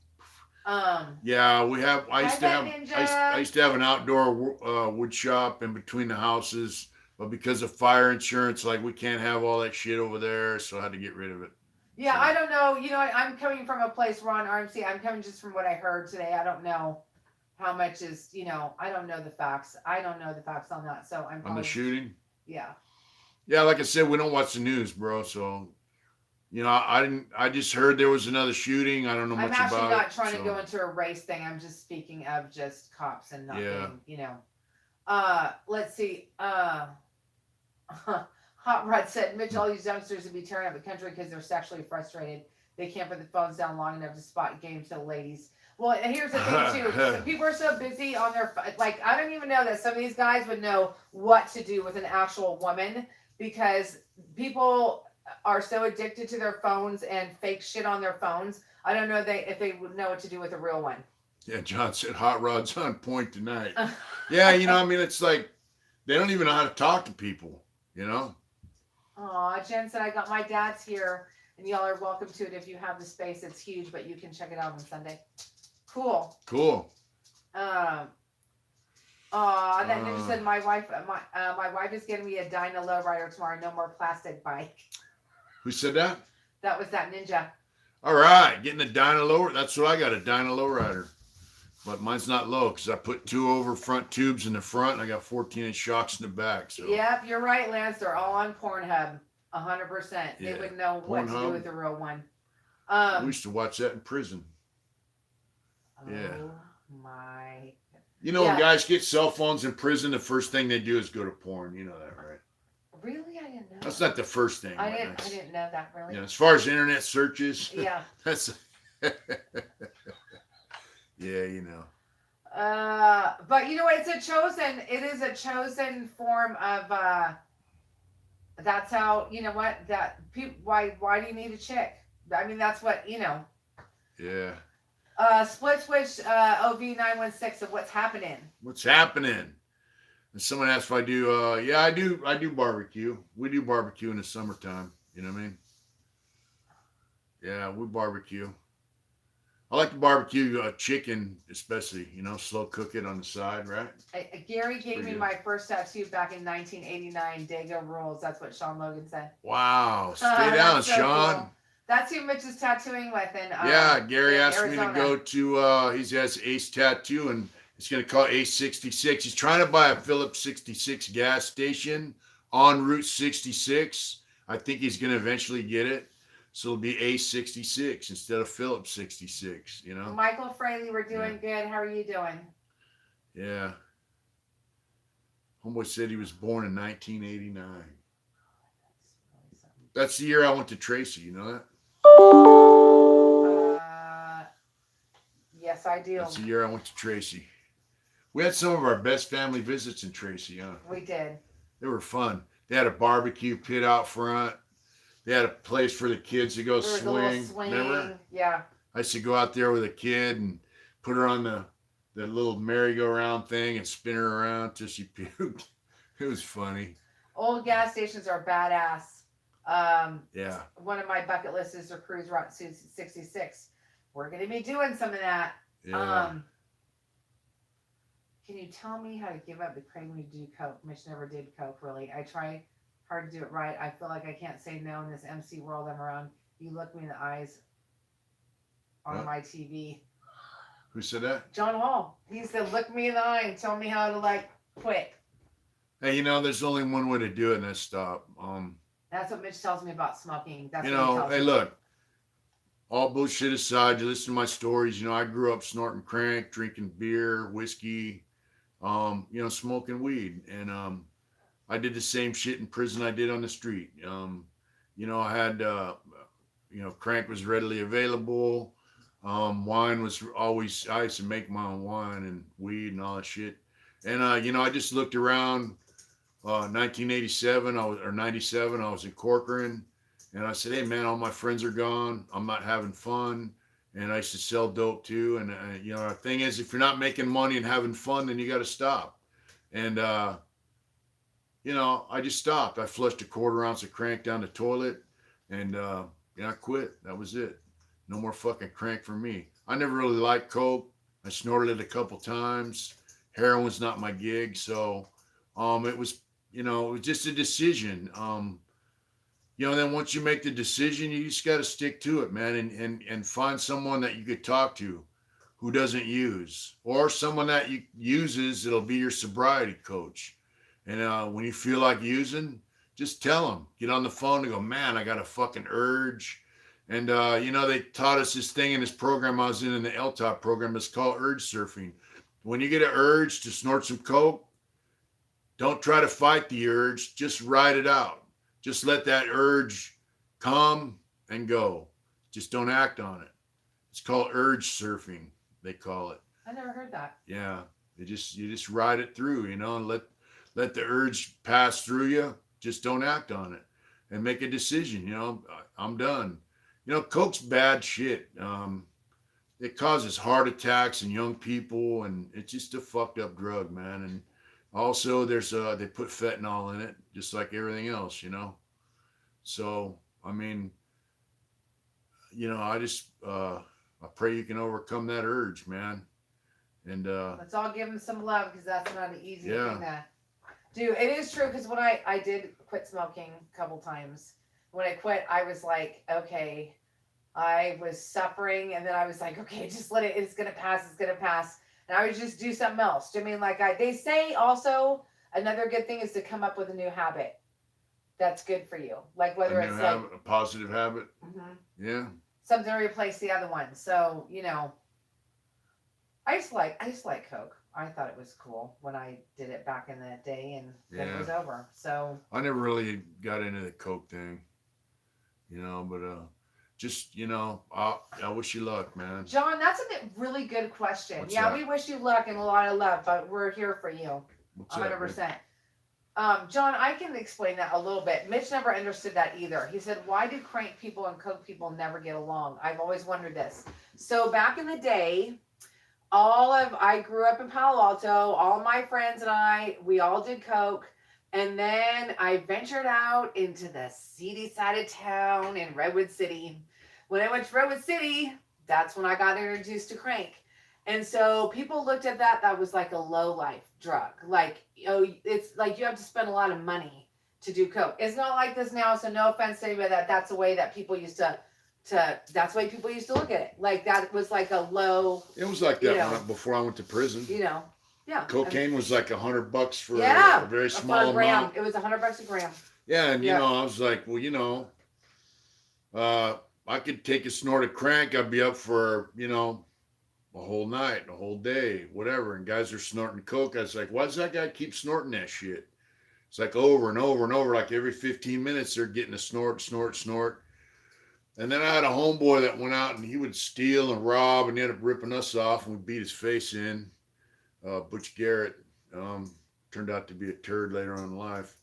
Yeah, we have. I used to have an outdoor wood shop in between the houses, but because of fire insurance, like, we can't have all that shit over there, so I had to get rid of it. Yeah, so. I don't know. You know, I'm coming from a place where on RMC. I'm coming just from what I heard today. I don't know how much is. I don't know the facts. I don't know the facts on that. So I'm. On the shooting. Yeah. Yeah, like I said, we don't watch the news, bro. So, I just heard there was another shooting. I don't know much about it. I'm actually not trying to go into a race thing. I'm just speaking of just cops and nothing, Let's see. Hot Rod said, Mitch, all these youngsters would be tearing up the country because they're sexually frustrated. They can't put the phones down long enough to spot game to the ladies. Well, and here's the thing, too. People are so busy on their... Like, I don't even know that some of these guys would know what to do with an actual woman because people are so addicted to their phones and fake shit on their phones. I don't know if they would know what to do with a real one. Yeah, John said Hot Rod's on point tonight. Yeah, it's like they don't even know how to talk to people, Aw, Jen said, I got my dad's here, and y'all are welcome to it if you have the space. It's huge, but you can check it out on Sunday. Cool. That ninja said my wife is getting me a Dyna lowrider tomorrow. No more plastic bike. Who said that? That was that ninja. All right, getting a Dyna lower. That's what I got, a Dyna lowrider. But mine's not low because I put 2 over front tubes in the front and I got 14-inch shocks in the back. So. Yep, you're right, Lance. They're all on Pornhub. 100%. They wouldn't know what to do with the real one. We used to watch that in prison. Yeah. Oh my. When guys get cell phones in prison, the first thing they do is go to porn. You know that, right? Really? I didn't know. That's not the first thing. I didn't know that, really. As far as internet searches. Yeah. That's. Yeah, But you know what? It is a chosen form of, that's how, why do you need a chick? I mean, that's what, Yeah. Split switch, OV916 of what's happening. And someone asked if I do, I do barbecue. We do barbecue in the summertime. You know what I mean? Yeah, we barbecue. I like the barbecue chicken, especially, slow cook it on the side, right? Gary gave me my first tattoo back in 1989. Dago rules. That's what Sean Logan said. Wow. Stay down, so Sean. Cool. That's who Mitch is tattooing with. Yeah, Gary asked Arizona. me to go to, he has Ace Tattoo, and it's going to call Ace 66. He's trying to buy a Phillips 66 gas station on Route 66. I think he's going to eventually get it. So it'll be A66 instead of Phillips 66, Michael Fraley, we're doing good. How are you doing? Yeah. Homeboy said he was born in 1989. That's the year I went to Tracy, you know that? Yes, I do. That's the year I went to Tracy. We had some of our best family visits in Tracy, huh? We did. They were fun. They had a barbecue pit out front. They had a place for the kids to go swing. Remember? Yeah. I used to go out there with a kid and put her on the little merry-go-round thing and spin her around till she puked. It was funny. Old gas stations are badass. Yeah. One of my bucket lists is to cruise Route 66. We're going to be doing some of that. Yeah. Can you tell me how to give up the craving when you do coke? Mitch never did coke, really. I try hard to do it right. I feel like I can't say no in this MC world I'm around. You look me in the eyes on my TV. Who said that? John Hall. He said, look me in the eye and tell me how to quit. Hey, there's only one way to do it, and that's stop. That's what Mitch tells me about smoking. That's hey, look, all bullshit aside, you listen to my stories. I grew up snorting crank, drinking beer, whiskey, smoking weed, and I did the same shit in prison I did on the street. I had, crank was readily available. Wine was always, I used to make my own wine and weed and all that shit. And, I just looked around, 1987 or 97, I was in Corcoran, and I said, hey man, all my friends are gone. I'm not having fun. And I used to sell dope too. And, the thing is, if you're not making money and having fun, then you got to stop. And, I just stopped. I flushed a 1/4 ounce of crank down the toilet, and I quit. That was it. No more fucking crank for me. I never really liked coke. I snorted it a couple times. Heroin's not my gig, so it was just a decision. Then once you make the decision, you just got to stick to it, man, and find someone that you could talk to who doesn't use, or someone that uses. It'll be your sobriety coach. And when you feel like using, just tell them. Get on the phone and go, man, I got a fucking urge. And, they taught us this thing in this program I was in the LTOP program. It's called urge surfing. When you get an urge to snort some coke, don't try to fight the urge. Just ride it out. Just let that urge come and go. Just don't act on it. It's called urge surfing, they call it. I never heard that. Yeah. You just ride it through, and let the urge pass through you. Just don't act on it and make a decision. I'm done. Coke's bad shit. It causes heart attacks in young people, and it's just a fucked up drug, man. And also there's they put fentanyl in it, just like everything else, So, I mean, I just, I pray you can overcome that urge, man. And let's all give him some love, because that's not an easy thing to do. It is true, because when I did quit smoking a couple times, when I quit, I was like, okay, I was suffering, and then I was like, okay, just let it, it's going to pass, and I would just do something else. I mean, they say also, another good thing is to come up with a new habit that's good for you. Like whether it's a positive habit. Mm-hmm. Yeah. Something to replace the other one. So, I just like Coke. I thought it was cool when I did it back in the day, and then it was over. So I never really got into the Coke thing, but just, I wish you luck, man. John, that's a really good question. What's yeah, that? We wish you luck and a lot of love, but we're here for you. What's 100%. That, John, I can explain that a little bit. Mitch never understood that either. He said, why do crank people and coke people never get along? I've always wondered this. So back in the day, I grew up in Palo Alto. All my friends and we all did coke. And then I ventured out into the seedy side of town in Redwood City. When I went to Redwood City, that's when I got introduced to crank. And so people looked at that was like a low life drug. Like, it's like you have to spend a lot of money to do coke. It's not like this now, so no offense to anybody, that's the way that people used to that's the way people used to look at it. Like that was like a low. It was like that before I went to prison. Yeah. Cocaine was like $100 for a very small amount. It was $100 a gram. Yeah, and I was like, well, I could take a snort of crank. I'd be up for a whole night, a whole day, whatever. And guys are snorting coke. I was like, why does that guy keep snorting that shit? It's like over and over and over. Like every 15 minutes, they're getting a snort. And then I had a homeboy that went out and he would steal and rob and ended up ripping us off and we beat his face in. Butch Garrett turned out to be a turd later on in life.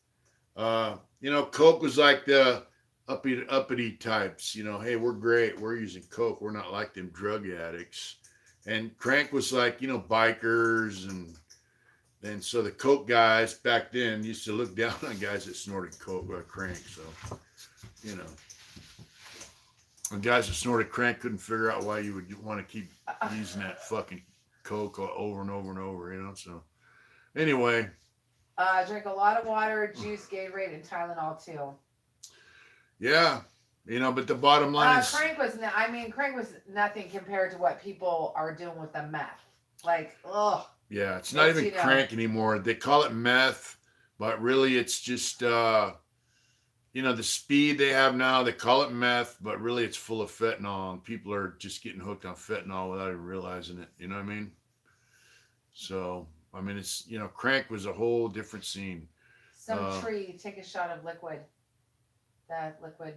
Coke was like the uppity types. Hey, we're great. We're using coke. We're not like them drug addicts. And crank was like, bikers and so the coke guys back then used to look down on guys that snorted coke or crank. So, the guys that snorted crank couldn't figure out why you would want to keep using that fucking coke over and over and over, so anyway. Drink a lot of water, juice, Gatorade, and Tylenol too. Yeah. But the bottom line is crank was nothing compared to what people are doing with the meth. Like, ugh. Yeah, it's not even crank anymore. They call it meth, but really it's just the speed they have now, they call it meth, but really it's full of fentanyl and people are just getting hooked on fentanyl without even realizing it. You know what I mean? So, it's, crank was a whole different scene. Some tree, take a shot of liquid. That liquid,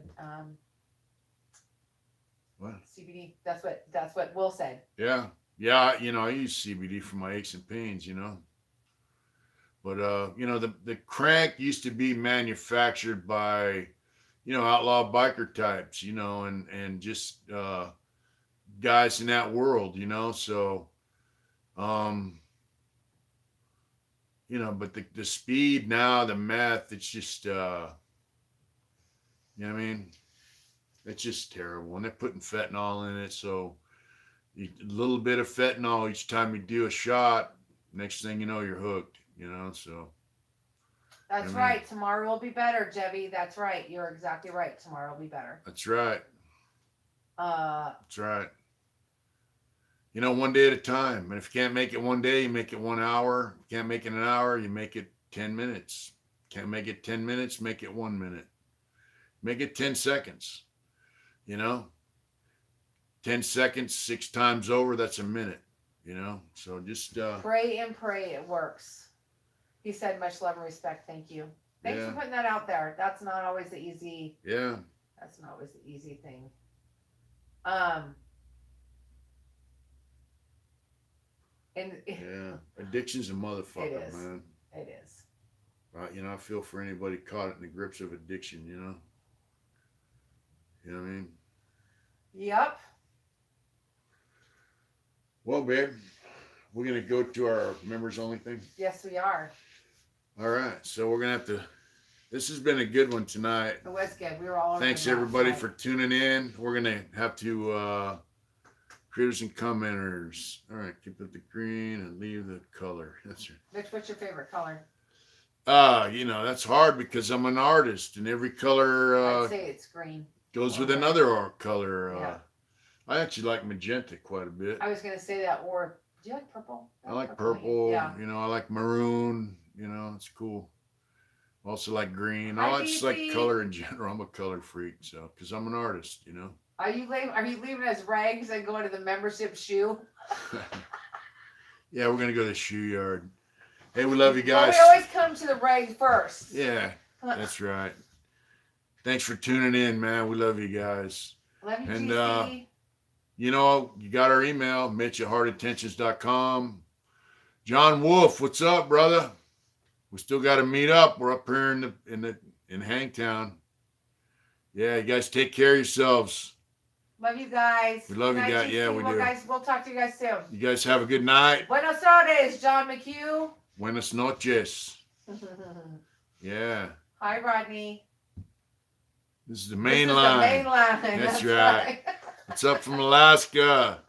what? CBD. That's what Will said. Yeah. Yeah. I use CBD for my aches and pains, But, the crank used to be manufactured by, outlaw biker types, and just guys in that world, so, but the speed now, the meth, it's just, it's just terrible. And they're putting fentanyl in it, so a little bit of fentanyl each time you do a shot, next thing you know, you're hooked. So. That's right. Tomorrow will be better, Jebby. That's right. You're exactly right. Tomorrow will be better. That's right. That's right. One day at a time. And if you can't make it one day, you make it 1 hour. If you can't make it an hour, you make it 10 minutes. Can't make it 10 minutes, make it 1 minute. Make it 10 seconds. 10 seconds, 6 times over, that's a minute. So just pray and pray it works. He said, much love and respect. Thank you. Thanks for putting that out there. That's not always the easy. Yeah. That's not always the easy thing. Addiction's a motherfucker, man. It is. I feel for anybody caught in the grips of addiction, You know what I mean? Yep. Well, babe, we're going to go to our members only thing? Yes, we are. All right. So we're going to have to, this has been a good one tonight. It was good. We were all over. Thanks everybody for tuning in. We're going to have to, critters and commenters. All right. Keep it the green and leave the color. That's right. Mitch, what's your favorite color? That's hard because I'm an artist and every color, I'd say it's green. Goes with another color. Yeah. I actually like magenta quite a bit. I was going to say that. Or do you like purple? I like purple. Yeah. I like maroon. It's cool. Also like green. I just like color in general. I'm a color freak, so because I'm an artist. Are you leaving us rags and going to the membership shoe? Yeah, we're gonna go to the shoe yard. Hey, we love you guys. Well, we always come to the rag first. Yeah, that's right. Thanks for tuning in, man. We love you guys. Love you, and GC. You got our email, Mitch@heartintentions.com. John Wolf, what's up, brother? We still got to meet up. We're up here in Hangtown. Yeah, you guys take care of yourselves. Love you guys. We love you guys. Yeah, we do. Guys, we'll talk to you guys soon. You guys have a good night. Buenos tardes, John McHugh. Buenas noches. Yeah. Hi, Rodney. This is the main line. The main line. That's right. What's up from Alaska?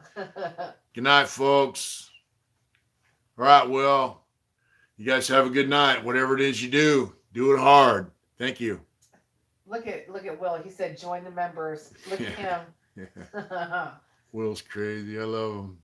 Good night, folks. All right, Will. You guys have a good night. Whatever it is you do it hard. Thank you. Look at Will. He said, join the members. Look at him. Will's crazy. I love him.